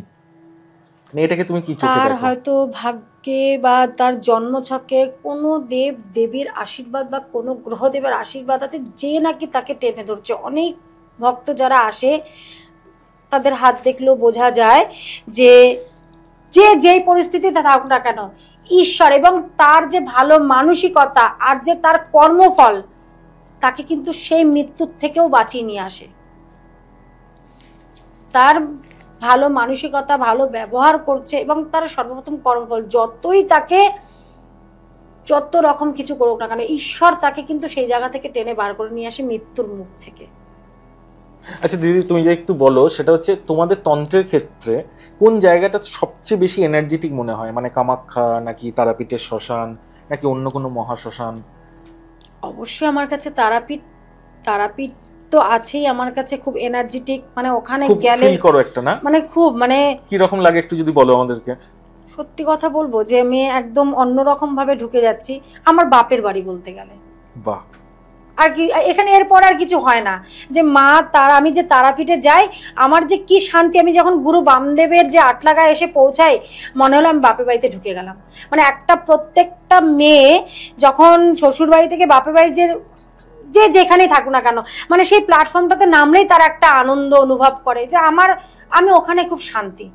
এটাকে তুমি কি চোখে দেখো? তার হয়তো ভাগ্যে বা তার জন্মছকে কোনো দেব দেবীর আশীর্বাদ বা কোনো গ্রহদেবের আশীর্বাদ আছে, যে নাকি তাকে টেনে ধরছে। অনেক ভক্ত যারা আসে তাদের হাত দেখলেও বোঝা যায় যে যে যেই পরিস্থিতিতে থাকুক না কেন, ঈশ্বর এবং তার যে ভালো মানসিকতা আর যে তার কর্মফল তাকে কিন্তু সেই মৃত্যুর থেকেও বাঁচিয়ে নিয়ে আসে। তার ভালো মানসিকতা, ভালো ব্যবহার করছে এবং তার সর্বপ্রথম কর্মফল, যতই তাকে যত রকম কিছু করুক না কেন, ঈশ্বর তাকে কিন্তু সেই জায়গা থেকে টেনে বার করে নিয়ে আসে মৃত্যুর মুখ থেকে। আচ্ছা দিদি, তুমি যে একটু বলো, সেটা হচ্ছে তোমাদের তন্ত্রের ক্ষেত্রে কোন জায়গাটা সবচেয়ে বেশি এনার্জেটিক মনে হয়, মানে কামাখ্যা নাকি তারাপীঠের শ্মশান নাকি অন্য কোনো মহাশ্মশান? অবশ্যই আমার কাছে তারাপীঠ, তারাপীঠ তো আছেই আমার কাছে, খুব এনার্জেটিক, মানে ওখানে গেলে ফিল করো একটা, না মানে খুব, মানে কি রকম লাগে একটু যদি বলো আমাদেরকে। সত্যি কথা বলবো যে আমি একদম অন্যরকম ভাবে ঢুকে যাচ্ছি, আমার বাপের বাড়ি বলতে গেলে। বাহ। আর কি এখানে এরপর আর কিছু হয় না, যে মা তারা, আমি যে তারাপীঠে যাই, আমার যে কি শান্তি, আমি যখন গুরু বামদেবের যে আটলাগায় এসে পৌঁছাই, মনে হলো আমি বাপের বাড়িতে ঢুকে গেলাম। মানে একটা প্রত্যেকটা মেয়ে যখন শ্বশুর বাড়ি থেকে বাপের বাড়ি যে যে যেখানেই থাকুক না কেন, মানে সেই প্ল্যাটফর্মটাতে নামলেই তার একটা আনন্দ অনুভব করে যে আমি ওখানে খুব শান্তি।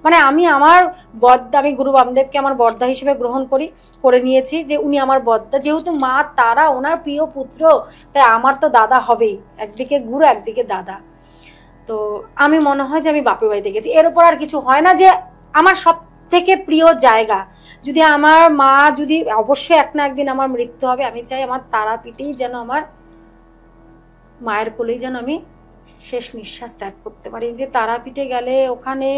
মানে আমি আমার বদ্দা, আমি গুরু বামদেবকে আমার বদ্দা হিসেবে গ্রহণ করে নিয়েছি, যে উনি আমার বদ্দা, যেহেতু মা তারা ওনার প্রিয় পুত্র, তাই আমার তো দাদা হবেই, একদিকে গুরু একদিকে দাদা। তো আমি মনে হয় যে আমি বাপের বাড়িতে গেছি, এর উপর আর কিছু হয় না। যে আমার সব থেকে প্রিয় জায়গা, যদি আমার মা, যদি অবশ্যই এক না একদিন আমার মৃত্যু হবে, আমি চাই আমার তারাপীঠেই যেন, আমার মায়ের কোলেই যেন আমি শেষ নিঃশ্বাস ত্যাগ করতে পারি। যে তারাপীঠে গেলে ওখানে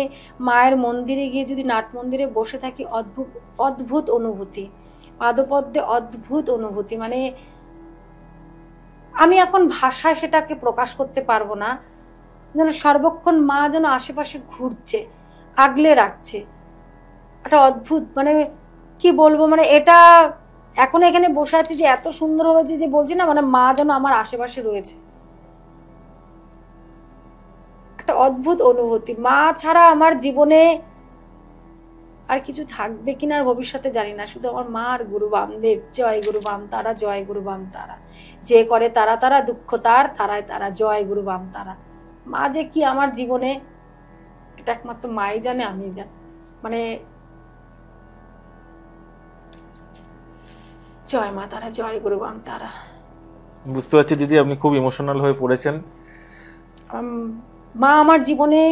মায়ের মন্দিরে গিয়ে যদি নাট মন্দিরে বসে থাকি, অদ্ভুত অদ্ভুত অনুভূতি, পাদপদ্মে অদ্ভুত অনুভূতি, মানে আমি এখন ভাষায় সেটাকে প্রকাশ করতে পারবো না, যেন সর্বক্ষণ মা যেন আশেপাশে ঘুরছে, আগলে রাখছে, একটা অদ্ভুত, মানে কি বলবো, মানে এটা এখন এখানে বসে আছি যে এত সুন্দর হয়েছে, যে বলছি না, মানে মা যেন আমার আশেপাশে রয়েছে, একটা অদ্ভুত অনুভূতি। মা ছাড়া আমার জীবনে আর কিছু থাকবে কিনা আর ভবিষ্যতে জানি না, শুধু আমার মা আর গুরু বামদেব। জয় গুরু বাম তারা, জয় গুরু বাম তারা, যে করে তারা তারা, দুঃখ তার তারায় তারা, জয় গুরু বাম তারা। মা যে কি আমার জীবনে, এটা একমাত্র মাই জানে, আমি জানি। মানে জয় মা তারা, জয় গুরু বাম তারা। বুঝতে পারছি দিদি, আপনি খুব ইমোশনাল হয়ে পড়েছেন। মা আমার জীবনে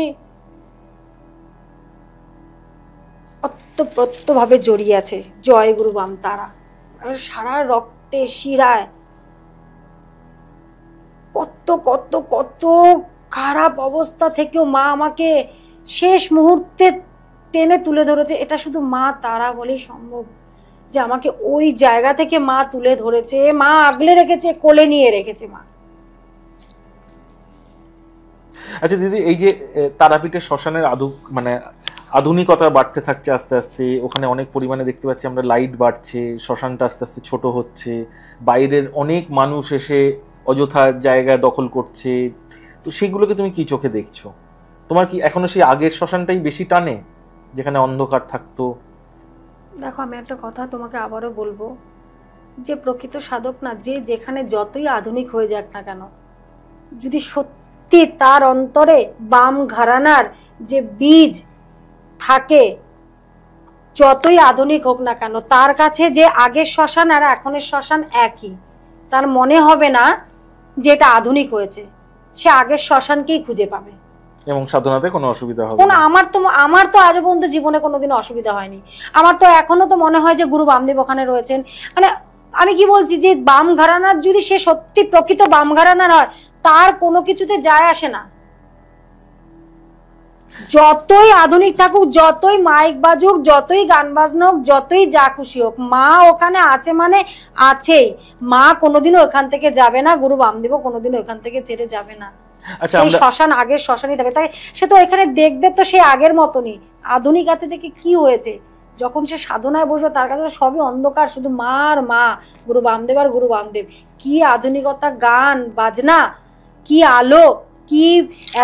অতপ্রত্যভাবে জড়িয়ে আছে, জয় গুরু বাম তারা। সারা রক্তে শিরায় কত কত কত খারাপ অবস্থা থেকেও মা আমাকে শেষ মুহূর্তে টেনে তুলে ধরেছে, এটা শুধু মা তারা বলেই সম্ভব, যে আমাকে ওই জায়গা থেকে মা তুলে ধরেছে, মা আগলে রেখেছে, কোলে নিয়ে রেখেছে মা। আচ্ছা দিদি, এই যে তারাপীঠের শ্মশানের মানে আধুনিকতা বাড়তে থাকছে আস্তে আস্তে, ওখানে অনেক পরিমাণে দেখতে পাচ্ছি আমরা লাইট বাড়ছে, শ্মশানটা আস্তে আস্তে ছোট হচ্ছে, বাইরের অনেক মানুষ এসে অযথা জায়গা দখল করছে, তো সেগুলোকে তুমি কি চোখে দেখছো? তোমার কি এখনো সেই আগের শ্মশানটাই বেশি টানে, যেখানে অন্ধকার থাকতো? দেখো, আমি একটা কথা তোমাকে আবারও বলবো, যে প্রকৃত সাধক না, যে যেখানে যতই আধুনিক হয়ে যাক না কেন, যদি সত্যি তার অন্তরে বাম ঘরানার যে বীজ, থাকে, যতই আধুনিক হোক না কেন, তার কাছে যে আগের শ্মশান আর এখনের শ্মশান একই, তার মনে হবে না যে এটা আধুনিক হয়েছে, সে আগের শ্মশানকেই খুঁজে পাবে এবং সাধনাতে কোনো অসুবিধা হবে কোনো। না। আমার তো আজ পর্যন্ত জীবনে কোনোদিন অসুবিধা হয়নি। আমার তো এখনো তো মনে হয় যে গুরু বামদেব ওখানে রয়েছেন। মানে আমি কি বলছি, যে বাম ঘরানার যদি সে সত্যি প্রকৃত বাম ঘরানার হয়, তার কোনো কিছুতে যায় আসে না। যতই আধুনিক থাকুক, যতই মাইক বাজুক, যতই গান বাজনা হোক, যতই যা খুশি হোক, মা ওখানে আছে মানে আছেই। মা কোনোদিনও ওখান থেকে যাবে না, গুরু বামদেবও কোনোদিনও ওখান থেকে ছেড়ে যাবে না। আচ্ছা, সেই শ্মশান আগের শ্মশানই থাকবে। তাই সে তো এখানে দেখবে তো সে আগের মতনই। আধুনিক আছে দেখে কি হয়েছে, যখন সে সাধনায় বসবে তার কাছে সবই অন্ধকার, শুধু মা আর মা, গুরু বামদেব আর গুরু বামদেব। কি আধুনিকতা, গান বাজনা, কি আলো, কি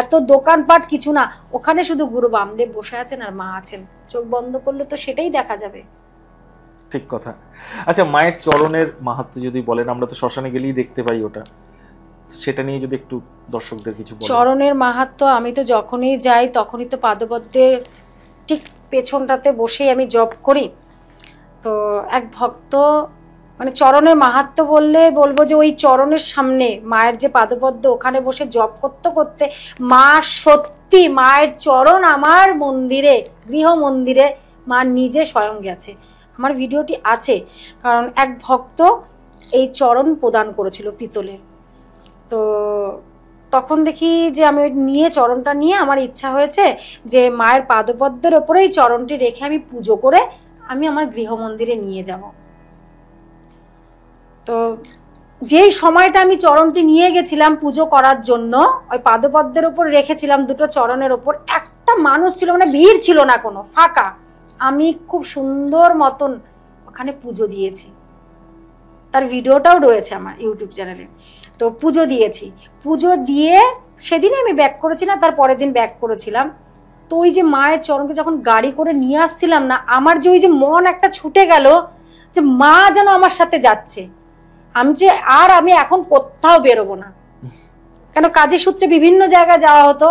এত দোকানপাট, কিছু না। ওখানে শুধু গুরু বামদেব বসে আছেন আর মা আছেন। চোখ বন্ধ করলে তো সেটাই দেখা যাবে। ঠিক কথা। আচ্ছা, মায়ের চরণের মাহাত্ম্য যদি বলেন, আমরা তো শ্মশানে গেলেই দেখতে পাই ওটা, সেটা নিয়ে যদি একটু দর্শকদের কিছু বলেন। চরণের মাহাত্ম্য, আমি তো যখনই যাই তখনই তো পাদপদ্মের ঠিক পেছনটাতে বসেই আমি জপ করি। তো এক ভক্ত, মানে চরণের মাহাত্ম্য বললে বলবো যে ওই চরণের সামনে মায়ের যে পাদপদ্ম, ওখানে বসে জপ করতে করতে মা সত্যি, মায়ের চরণ আমার মন্দিরে, গৃহ মন্দিরে মা নিজে স্বয়ং গেছে। আমার ভিডিওটি আছে, কারণ এক ভক্ত এই চরণ প্রদান করেছিল পিতলের। তো তখন দেখি যে আমি ওই নিয়ে, চরণটা নিয়ে আমার ইচ্ছা হয়েছে যে মায়ের পাদপদ্মের ওপরেই চরণটি রেখে আমি পুজো করে আমি আমার গৃহ মন্দিরে নিয়ে যাব। তো যেই সময়টা আমি চরণটি নিয়ে গেছিলাম পুজো করার জন্য, ওই পাদপদ্মের ওপর রেখেছিলাম দুটো চরণের ওপর, একটা মানুষ ছিল, মানে ভিড় ছিল না, কোনো ফাঁকা। আমি খুব সুন্দর মতন ওখানে পুজো দিয়েছি, তার ভিডিওটাও রয়েছে আমার ইউটিউব চ্যানেলে। তো পুজো দিয়েছি, পুজো দিয়ে সেদিনে আমি ব্যাক করেছি না, তার পরের দিন ব্যাক করেছিলাম। তো ওই যে মায়ের চরণকে যখন গাড়ি করে নিয়ে আসছিলাম না, আমার যে ওই যে মন একটা ছুটে গেল যে মা যেন আমার সাথে যাচ্ছে। আমি এখন কোথাও বেরোবো না, কেন কাজের সূত্রে বিভিন্ন জায়গায় যাওয়া হতো,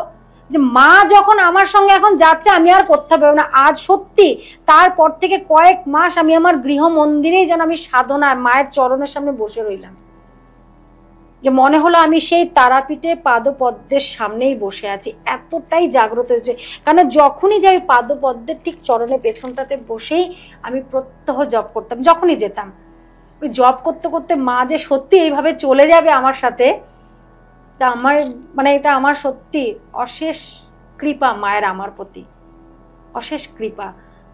যে মা যখন আমার সঙ্গে এখন যাচ্ছে আমি আর কোথাও বেরোবো না। আজ সত্যি তারপর থেকে কয়েক মাস আমি আমার গৃহ মন্দিরেই যেন আমি সাধনায় মায়ের চরণের সামনে বসে রইলাম, যে মনে হলো আমি সেই তারাপীঠে পাদপদ্মের সামনেই বসে আছি। এতটাই জাগ্রত হয়েছে, কারণ যখনই যাই পাদপদ্মের ঠিক চরণের পেছনটাতে বসেই আমি প্রত্যহ জপ করতাম। যখনই যেতাম ওই জপ করতে করতে মা যে সত্যি এইভাবে চলে যাবে আমার সাথে, তা আমার মানে এটা আমার সত্যি অশেষ কৃপা মায়ের আমার প্রতি, অশেষ কৃপা।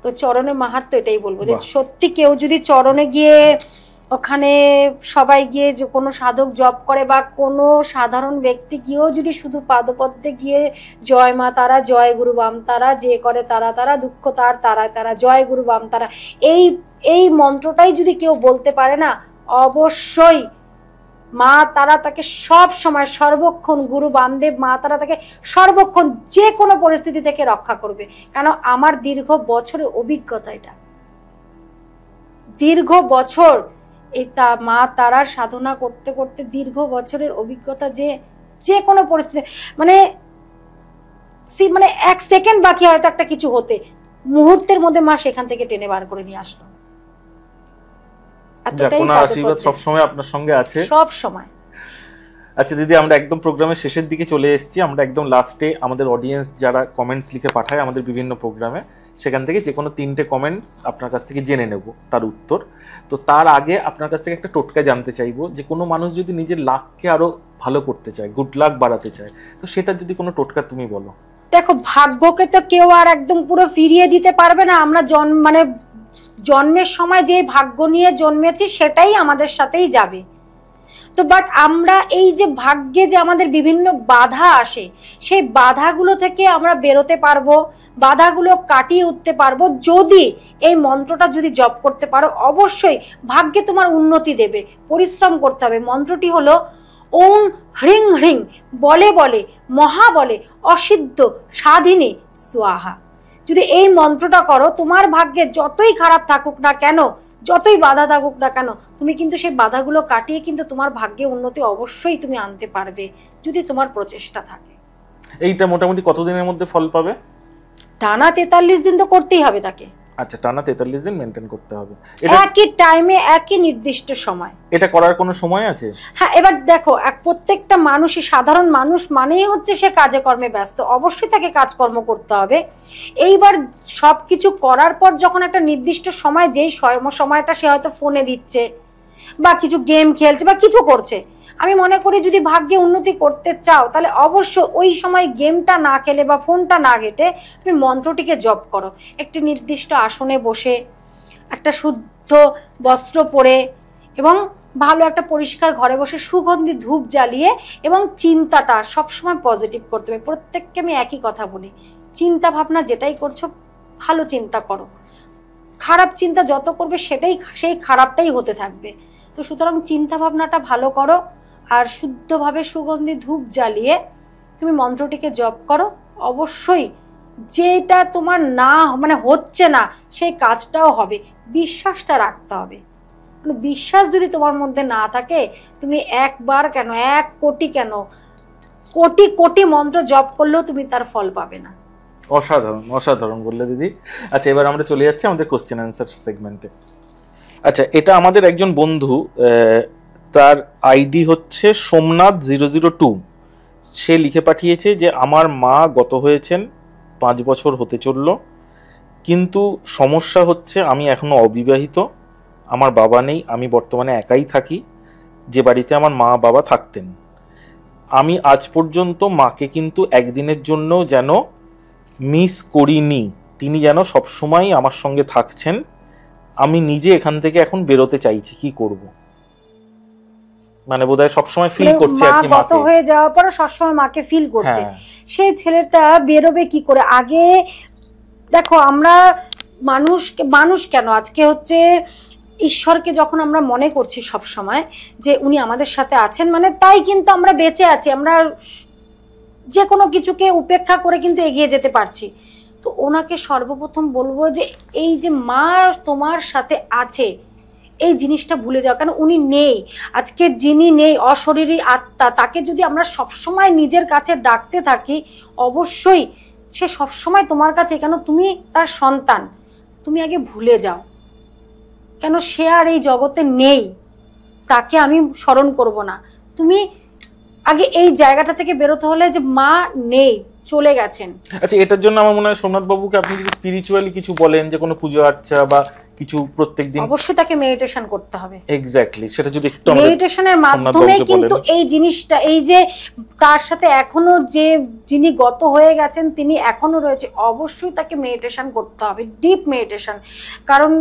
তো চরণে মাহাত্ম্য এটাই বলবো, যে সত্যি কেউ যদি চরণে গিয়ে, ওখানে সবাই গিয়ে যে কোনো সাধক জপ করে বা কোনো সাধারণ ব্যক্তি গিয়েও যদি শুধু পাদপদ্মে গিয়ে জয় মা তারা, জয় গুরু বাম তারা, যে করে তারা তারা, দুঃখ তার তারায় তারা, জয় গুরু বাম তারা, এই মন্ত্রটাই যদি কেউ বলতে পারে না, অবশ্যই মা তারা তাকে সব সময় সর্বক্ষণ, গুরু বামদেব মা তারা তাকে সর্বক্ষণ যে কোনো পরিস্থিতি থেকে রক্ষা করবে। কেন আমার দীর্ঘ বছরের অভিজ্ঞতা, এটা দীর্ঘ বছর এই মা তারার সাধনা করতে করতে দীর্ঘ বছরের অভিজ্ঞতা, যে কোনো পরিস্থিতি, মানে এক সেকেন্ড বাকি হয়তো একটা কিছু হতে, মুহূর্তের মধ্যে মা সেখান থেকে টেনে বার করে নিয়ে আসলো। আশীর্বাদ সবসময় আপনার সঙ্গে আছে, সব সময়। আচ্ছা দিদি, আমরা একদম প্রোগ্রামের শেষের দিকে চলে এসেছি। আমরা একদম লাস্টে আমাদের অডিয়েন্স যারা কমেন্টস লিখে পাঠায় আমাদের বিভিন্ন প্রোগ্রামে, সেখান থেকে যে কোনো 3টে কমেন্টস আপনার কাছ থেকে জেনে নেব তার উত্তর। তো তার আগে আপনার কাছ থেকে একটা টোটকা জানতে চাইবো, যে কোনো মানুষ যদি নিজের লাককে আরো ভালো করতে চায়, গুড লাক বাড়াতে চায়, তো সেটার যদি কোনো টোটকা তুমি বলো। দেখো, ভাগ্যকে তো কেউ আর একদম পুরো ফিরিয়ে দিতে পারবে না। আমরা জন্মের সময় যে ভাগ্য নিয়ে জন্মেছি সেটাই আমাদের সাথেই যাবে। তো বাট আমরা এই যে ভাগ্যে যে আমাদের বিভিন্ন বাধা আসে, সেই বাধাগুলো থেকে আমরা বেরোতে পারবো, বাধাগুলো কাটিয়ে উঠতে পারবো যদি এই মন্ত্রটা যদি জপ করতে পারো। অবশ্যই ভাগ্যে তোমার উন্নতি দেবে, পরিশ্রম করতে হবে। মন্ত্রটি হলো ওম হ্রিং হ্রিং বলে বলে মহাবলে অসিদ্ধ সাধিনী স্বাহা। যদি এই মন্ত্রটা করো, তোমার ভাগ্যে যতই খারাপ থাকুক না কেন, যতই বাধা থাকুক না কেন, তুমি কিন্তু সেই বাধাগুলো কাটিয়ে কিন্তু তোমার ভাগ্যে উন্নতি অবশ্যই তুমি আনতে পারবে, যদি তোমার প্রচেষ্টা থাকে। এইটা মোটামুটি কতদিনের মধ্যে ফল পাবে? টানা 43 দিন তো করতেই হবে তাকে। আচ্ছা, টানা 43 দিন মেনটেন করতে হবে, একই টাইমে একই নির্দিষ্ট সময়। এটা করার কোনো সময় আছে? হ্যাঁ, এবার দেখো, প্রত্যেকটা মানুষই, সাধারণ মানুষ মানেই হচ্ছে সে কাজে কর্মে ব্যস্ত, অবশ্যই তাকে কাজকর্ম করতে হবে। এইবার সবকিছু করার পর যখন একটা নির্দিষ্ট সময়, যেই সময়টা সে হয়তো ফোনে দিচ্ছে বা কিছু গেম খেলছে বা কিছু করছে, আমি মনে করি যদি ভাগ্যে উন্নতি করতে চাও তাহলে অবশ্য ওই সময় গেমটা না খেলে বা ফোনটা না ঘেটে তুমি মন্ত্রটিকে জপ করো। একটি নির্দিষ্ট আসনে বসে, একটা শুদ্ধ বস্ত্র পরে এবং ভালো একটা পরিষ্কার ঘরে বসে সুগন্ধি ধূপ জ্বালিয়ে, এবং চিন্তাটা সবসময় পজিটিভ করতে হবে। প্রত্যেককে আমি একই কথা বলি, চিন্তা ভাবনা যেটাই করছো ভালো চিন্তা করো, খারাপ চিন্তা যত করবে সেই খারাপটাই হতে থাকবে। তো সুতরাং চিন্তা ভাবনাটা ভালো করো, আর শুদ্ধভাবে সুগন্ধি ধূপ জ্বালিয়ে তুমি মন্ত্রটিকে জপ করো। অবশ্যই যেটা তোমার না হচ্ছে না সেই কাজটাও হবে। বিশ্বাসটা রাখতে হবে, বিশ্বাস যদি তোমার মধ্যে না থাকে, তুমি একবার কেন, 1 কোটি কেন, কোটি কোটি মন্ত্র জপ করলেও তুমি তার ফল পাবে না। অসাধারণ, অসাধারণ বললে দিদি। আচ্ছা, এবার আমরা চলে যাচ্ছি আমাদের কোশ্চেন অ্যান্সার সেগমেন্টে। আচ্ছা, এটা আমাদের একজন বন্ধু, তার আইডি হচ্ছে সোমনাথ002। সে লিখে পাঠিয়েছে যে আমার মা গত হয়েছেন, 5 বছর হতে চলল, কিন্তু সমস্যা হচ্ছে আমি এখনো অবিবাহিত, আমার বাবা নেই, আমি বর্তমানে একাই থাকি, যে বাড়িতে আমার মা বাবা থাকতেন। আমি আজ পর্যন্ত মাকে কিন্তু একদিনের জন্য যেন মিস করিনি, তিনি যেন সবসময় আমার সঙ্গে থাকছেন। আমি নিজে এখান থেকে এখন বেরোতে চাইছি, কি করব? মানে বোধহয় সবসময় ফিল করছে আর কি, মা গত হয়ে যাওয়ার পরে সবসময় মাকে ফিল করছে। সেই ছেলেটা বেরোবে কি করে? আগে দেখো, আমরা মানুষ কেন আজকে হচ্ছে ঈশ্বরকে যখন আমরা মনে করছি সব সময় যে উনি আমাদের সাথে আছেন, মানে তাই কিন্তু আমরা বেঁচে আছি, আমরা যে কোনো কিছুকে উপেক্ষা করে কিন্তু এগিয়ে যেতে পারছি। তো ওনাকে সর্বপ্রথম বলবো যে এই যে মা তোমার সাথে আছে, এই জিনিসটা ভুলে যাও। কেন উনি নেই, আজকে যিনি নেই অশরীরী আত্মা, তাকে যদি আমরা সবসময় নিজের কাছে ডাকতে থাকি, অবশ্যই সে সবসময় তোমার কাছে, কেন তুমি তার সন্তান, তুমি আগে ভুলে যাও। কেন সে আর এই জগতে নেই, তাকে আমি স্মরণ করব না। তুমি আগে এই জায়গাটা থেকে বেরোতে হলে যে মা নেই, চলে গেছেন। আচ্ছা, এটার জন্য আমার মনে হয় সোমনাথ বাবুকে আপনি যদি স্পিরিচুয়ালি কিছু বলেন, যে কোনো পুজো আর্চা বা কিছু প্রত্যেকদিন, অবশ্যই তাকে মেডিটেশন করতে হবে। এক্স্যাক্টলি, সেটা যদি একটু মেডিটেশনের মাধ্যমে কিন্তু এই জিনিসটা, এই যে তার সাথে এখনো যে যিনি গত হয়ে গেছেন তিনি এখনো রয়েছে, অবশ্যই তাকে মেডিটেশন করতে হবে, ডিপ মেডিটেশন। কারণ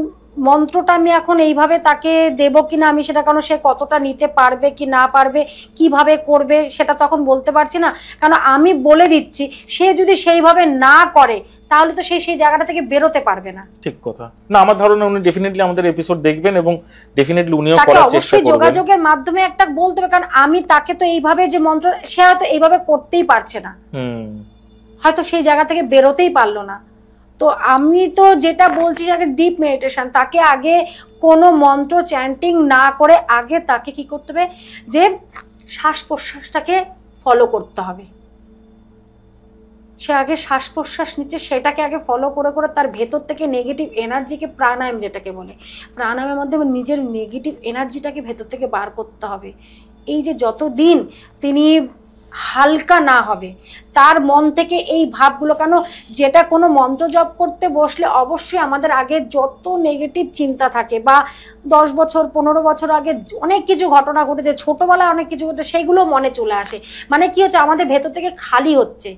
মন্ত্রটা আমি এখন এইভাবে তাকে দেব কিনা আমি সেটা, কারণ সে কতটা নিতে পারবে কি না পারবে, কিভাবে করবে সেটা তখন বলতে পারছি না। কারণ আমি বলে দিচ্ছি, সে যদি সেইভাবে না করে তাহলে তো সেই জায়গাটা থেকে বেরোতে পারবে না। ঠিক কথা না, আমার ধারণা উনি ডেফিনেটলি আমাদের এপিসোড দেখবেন এবং ডেফিনেটলি উনিও করার চেষ্টা করবেন। অবশ্যই যোগাযোগের মাধ্যমে একটা বলতে হবে, কারণ আমি তাকে তো এইভাবে যে মন্ত্র, সে হয়তো এইভাবে করতেই পারছে না, হয়তো সেই জায়গা থেকে বেরোতেই পারলো না। তো আমি তো যেটা বলছি, আগে ডিপ মেডিটেশন, তাকে আগে কোনো মন্ত্র চ্যান্টিং না করে আগে তাকে কি করতে হবে, যে শ্বাস প্রশ্বাসটাকে ফলো করতে হবে। সে আগে শ্বাস প্রশ্বাস নিচ্ছে, সেটাকে আগে ফলো করে করে তার ভেতর থেকে নেগেটিভ এনার্জিকে, প্রাণায়াম যেটাকে বলে, প্রাণায়ামের মাধ্যমে নিজের নেগেটিভ এনার্জিটাকে ভেতর থেকে বার করতে হবে। এই যে যতদিন তিনি হালকা না হবে তার মন থেকে এই ভাবগুলো, কেন যেটা কোনো মন্ত্র জপ করতে বসলে অবশ্যই আমাদের আগে যত নেগেটিভ চিন্তা থাকে, বা 10 বছর 15 বছর আগে অনেক কিছু ঘটনা ঘটেছে, ছোটবেলায় অনেক কিছু ঘটে, সেইগুলো মনে চলে আসে। মানে কি হচ্ছে, আমাদের ভেতর থেকে খালি হচ্ছে।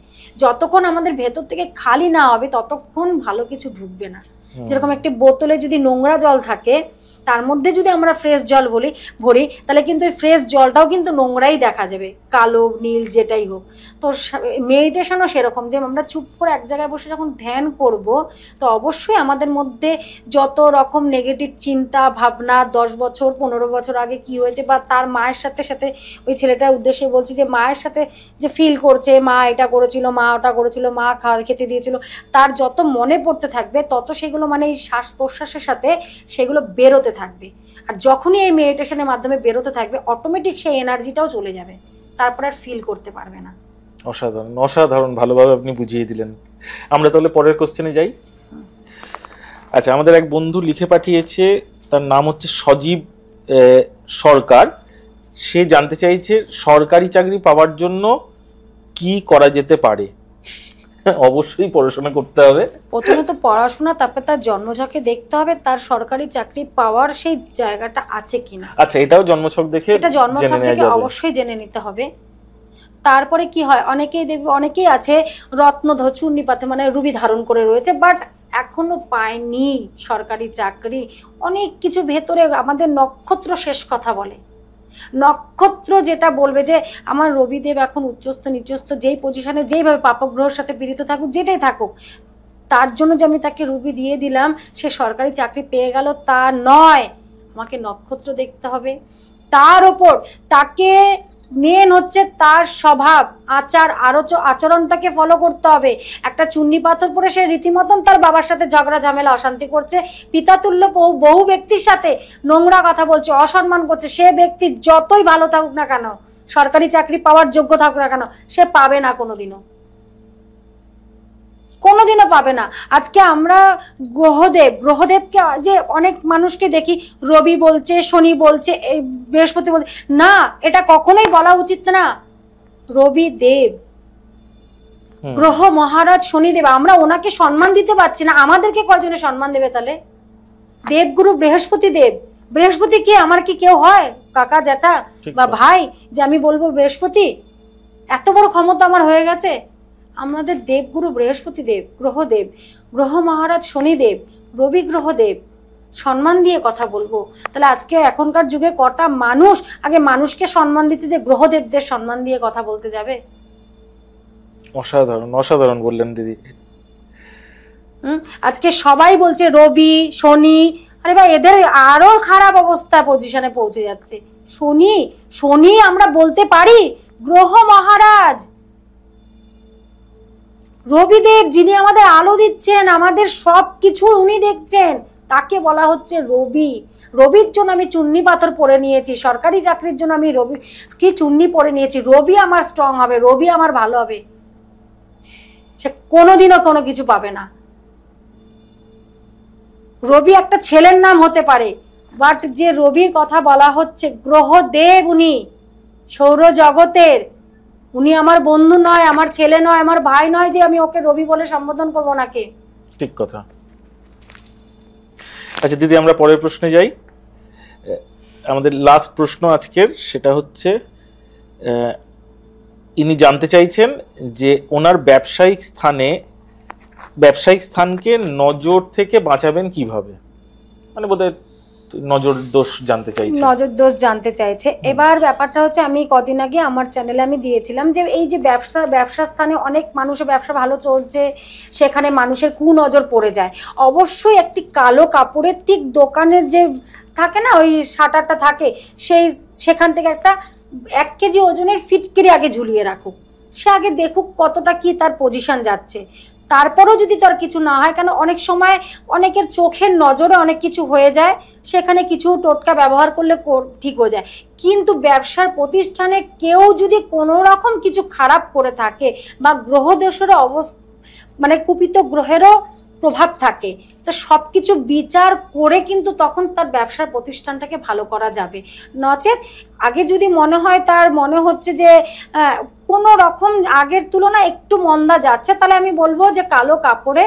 যতক্ষণ আমাদের ভেতর থেকে খালি না হবে ততক্ষণ ভালো কিছু ঢুকবে না। যেরকম একটি বোতলে যদি নোংরা জল থাকে, তার মধ্যে যদি আমরা ফ্রেশ জল ভরি, তাহলে কিন্তু এই ফ্রেশ জলটাও কিন্তু নোংরাই দেখা যাবে, কালো নীল যেটাই হোক। তো মেডিটেশনও সেরকম, যে আমরা চুপ করে এক জায়গায় বসে যখন ধ্যান করব, তো অবশ্যই আমাদের মধ্যে যত রকম নেগেটিভ চিন্তা ভাবনা, 10 বছর 15 বছর আগে কি হয়েছে, বা তার মায়ের সাথে ওই ছেলেটার উদ্দেশ্যে বলছি, যে মায়ের সাথে যে ফিল করছে, মা এটা করেছিল, মা ওটা করেছিল, মা খেতে দিয়েছিল, তার যত মনে পড়তে থাকবে তত সেগুলো মানে এই শ্বাস প্রশ্বাসের সাথে সেগুলো বেরোতে থাকবে। আর যখনই এই মেডিটেশনের মাধ্যমে বেরোতে থাকবে, অটোমেটিক সেই এনার্জিটাও চলে যাবে, তারপর আর ফিল করতে পারবে না। অসাধারণ, অসাধারণ ভালোভাবে আপনি বুঝিয়ে দিলেন। আমরা তাহলে পরের কোশ্চেনে যাই। আচ্ছা, আমাদের এক বন্ধু লিখে পাঠিয়েছে, তার নাম হচ্ছে সজীব সরকার। সে জানতে চাইছে সরকারি চাকরি পাওয়ার জন্য কি করা যেতে পারে। অবশ্যই পড়াশোনা করতে হবে, প্রথমে তো পড়াশোনা, তারপরে তার জন্মছকে দেখতে হবে তার সরকারি চাকরি পাওয়ার সেই জায়গাটা আছে কিনা। আচ্ছা, এটাও জন্মছক দেখে, এটা জন্মছক দেখে অবশ্যই জেনে নিতে হবে। তারপরে কি হয়, অনেকেই দেখবে, অনেকেই আছে রত্নধর চূর্ণিপাতে মানে রুবি ধারণ করে রয়েছে, বাট এখনো পায়নি সরকারি চাকরি। অনেক কিছু ভেতরে আমাদের নক্ষত্র শেষ কথা বলে। নক্ষত্র যেটা বলবে যে আমার রবিদেব এখন উচ্চস্থ নিচস্থ যেই পজিশনে যেইভাবে পাপগ্রহের সাথে পীড়িত থাকুক, যেটাই থাকুক, তার জন্য যে আমি তাকে রবি দিয়ে দিলাম সে সরকারি চাকরি পেয়ে গেল তা নয়। আমাকে নক্ষত্র দেখতে হবে, তার ওপর তাকে মেন হচ্ছে তার স্বভাব আচার আচরণটাকে ফলো করতে হবে। একটা চুন্নি পাথর পরে সে রীতিমতন তার বাবার সাথে ঝগড়া ঝামেলা অশান্তি করছে, পিতাতুল্য বহু ব্যক্তির সাথে নোংরা কথা বলছে, অসম্মান করছে, সে ব্যক্তি যতই ভালো থাকুক না কেন, সরকারি চাকরি পাওয়ার যোগ্য থাকুক না কেন, সে পাবে না কোনোদিনও, কোনোদিনও পাবে না। আজকে আমরা গ্রহদেবকে যে অনেক মানুষকে দেখি রবি বলছে, শনি বলছে, এই বৃহস্পতি বলছে, না, এটা কখনোই বলা উচিত না। রবি দেব, গ্রহ মহারাজ শনিদেব, আমরা ওনাকে সম্মান দিতে পারছি না, আমাদেরকে কয়জনে সম্মান দেবে তাহলে? দেবগুরু বৃহস্পতি দেব, বৃহস্পতি কি আমার কি কেউ হয় কাকা জ্যাঠা বা ভাই যে আমি বলবো বৃহস্পতি? এত বড় ক্ষমতা আমার হয়ে গেছে? আমাদের দেবগুরু বৃহস্পতি দেব, গ্রহদেব, গ্রহ মহারাজ শনিদেব, রবি গ্রহদেব, সম্মান দিয়ে কথা বলবো। তাহলে আজকে এখনকার যুগে কটা মানুষ আগে মানুষকে সম্মান দিচ্ছে যে গ্রহদেবদের সম্মান দিয়ে কথা বলতে যাবে? অসাধারণ, অসাধারণ বললেন দিদি। আজকে সবাই বলছে রবি শনি, আরে ভাই এদের আরো খারাপ অবস্থা পজিশনে পৌঁছে যাচ্ছে। শনি, শনি আমরা বলতে পারি গ্রহ মহারাজ। রবিদেব যিনি আমাদের আলো দিচ্ছেন, আমাদের সব কিছু উনি দেখছেন, তাকে বলা হচ্ছে রবি। রবির জন্য আমি চুন্নি পাথর পরে নিয়েছি, সরকারি চাকরির জন্য আমি রবি কি চুন্নি পরে নিয়েছি, রবি আমার স্ট্রং হবে, রবি আমার ভালো হবে, সে কোনোদিনও কোনো কিছু পাবে না। রবি একটা ছেলের নাম হতে পারে, বাট যে রবির কথা বলা হচ্ছে গ্রহদেব, উনি সৌরজগতের, উনি আমার বন্ধু নয়, আমার ছেলে নয়, আমার ভাই নয় যে আমি ওকে রবি বলে সম্বোধন করবো ওনাকে। ঠিক কথা। আচ্ছা দিদি, আমরা পরের প্রশ্নে যাই। আমাদের লাস্ট প্রশ্ন আজকের, সেটা হচ্ছে ইনি জানতে চাইছেন যে ওনার ব্যবসায়িক স্থানকে নজর থেকে বাঁচাবেন কিভাবে, মানে বোধহয় নজর দোষ জানতে চাইছে। নজর দোষ জানতে চাইছে। এবার ব্যাপারটা হচ্ছে, আমি কদিন আগে আমার চ্যানেলে আমি দিয়েছিলাম যে এই যে ব্যবসা স্থানে অনেক মানুষের ব্যবসা ভালো চলছে, সেখানে মানুষের কুনজর পড়ে যায়। অবশ্যই একটি কালো কাপড়ের ঠিক দোকানের যে থাকে না ওই শাটারটা থাকে, সেখান থেকে একটা 1 কেজি ওজনের ফিটকিরি আগে ঝুলিয়ে রাখুক, সে আগে দেখুক কতটা কি তার পজিশন যাচ্ছে। তারপরেও যদি তার কিছু না হয়, কেন অনেক সময় অনেকের চোখের নজরে অনেক কিছু হয়ে যায়, সেখানে কিছু টোটকা ব্যবহার করলে ঠিক হয়ে যায়। কিন্তু ব্যবসার প্রতিষ্ঠানে কেউ যদি কোনো রকম কিছু খারাপ করে থাকে বা গ্রহদোষেরও মানে কুপিত গ্রহেরও প্রভাব থাকে, তো সব কিছু বিচার করে কিন্তু তখন তার ব্যবসার প্রতিষ্ঠানটাকে ভালো করা যাবে। নচেত আগে যদি তার মনে হচ্ছে যে কোনো রকম আগের তুলনায় একটু মন্দা যাচ্ছে, তাহলে আমি বলবো যে কালো কাপড়ে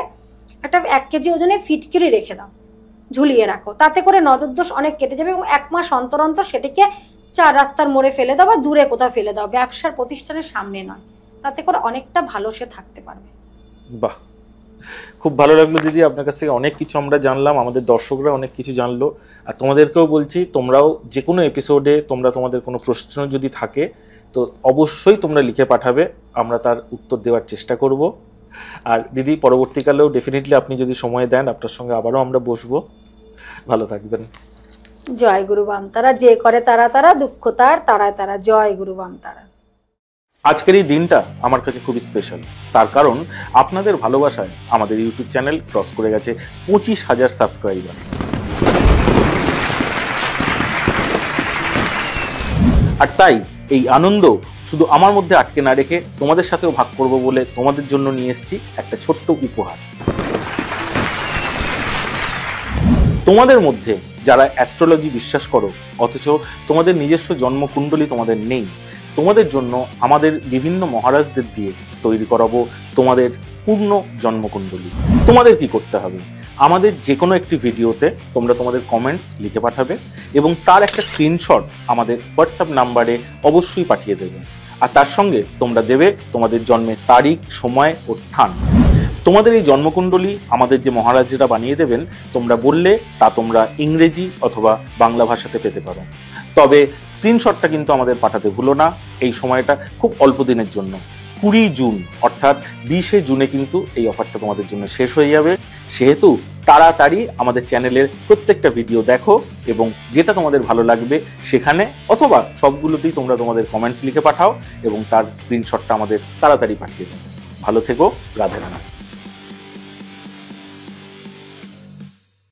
একটা 1 কেজি ওজনে ফিটকিরি রেখে দাও, ঝুলিয়ে রাখো, তাতে করে নজর দোষ অনেক কেটে যাবে। এবং 1 মাস অন্তর অন্তর সেটিকে 4 রাস্তার মোড়ে ফেলে দাও বা দূরে কোথাও ফেলে দাও, ব্যবসার প্রতিষ্ঠানের সামনে নয়, তাতে করে অনেকটা ভালো সে থাকতে পারবে। বাহ, খুব ভালো লাগলো দিদি, আপনার কাছ থেকে অনেক কিছু আমরা জানলাম, আমাদের দর্শকরা অনেক কিছু জানলো। আর তোমাদেরকেও বলছি, তোমরাও যে কোনো এপিসোডে তোমাদের কোনো প্রশ্ন যদি থাকে তো অবশ্যই তোমরা লিখে পাঠাবে, আমরা তার উত্তর দেওয়ার চেষ্টা করব। আর দিদি, পরবর্তীকালেও ডেফিনেটলি আপনি যদি সময় দেন, আপনার সঙ্গে আবারও আমরা বসবো। ভালো থাকবেন। জয় গুরু বামতারা, যে করে তারা দুঃখ তারা, জয় গুরু বামতারা। আজকের এই দিনটা আমার কাছে খুবই স্পেশাল, তার কারণ আপনাদের ভালোবাসায় আমাদের ইউটিউব চ্যানেল ক্রস করে গেছে 25,000 সাবস্ক্রাইবার। আর তাই এই আনন্দ শুধু আমার মধ্যে আটকে না রেখে তোমাদের সাথেও ভাগ করব বলে তোমাদের জন্য নিয়ে এসেছি একটা ছোট্ট উপহার। তোমাদের মধ্যে যারা অ্যাস্ট্রোলজি বিশ্বাস করো অথচ তোমাদের নিজস্ব জন্মকুণ্ডলী তোমাদের নেই, তোমাদের জন্য আমাদের বিভিন্ন মহারাজদের দিয়ে তৈরি করাবো তোমাদের পূর্ণ জন্মকুণ্ডলী। তোমাদের কি করতে হবে, আমাদের যে কোনো একটি ভিডিওতে তোমরা তোমাদের কমেন্টস লিখে পাঠাবে এবং তার একটা স্ক্রিনশট আমাদের হোয়াটসঅ্যাপ নাম্বারে অবশ্যই পাঠিয়ে দেবে। আর তার সঙ্গে তোমরা দেবে তোমাদের জন্মের তারিখ, সময় ও স্থান। তোমাদের এই জন্মকুণ্ডলী আমাদের যে মহারাজরা বানিয়ে দেবেন, তোমরা বললে তা তোমরা ইংরেজি অথবা বাংলা ভাষাতে পেতে পারো। তবে স্ক্রিনশটটা কিন্তু আমাদের পাঠাতে ভুলো না। এই সময়টা খুব অল্প দিনের জন্য, 20 জুন অর্থাৎ 20শে জুনে কিন্তু এই অফারটা তোমাদের জন্য শেষ হয়ে যাবে। সেহেতু তাড়াতাড়ি আমাদের চ্যানেলের প্রত্যেকটা ভিডিও দেখো এবং যেটা তোমাদের ভালো লাগবে সেখানে অথবা সবগুলোতেই তোমরা তোমাদের কমেন্টস লিখে পাঠাও এবং তার স্ক্রিনশটটা আমাদের তাড়াতাড়ি পাঠিয়ে দেবে। ভালো থেকো, রাধে রাধে।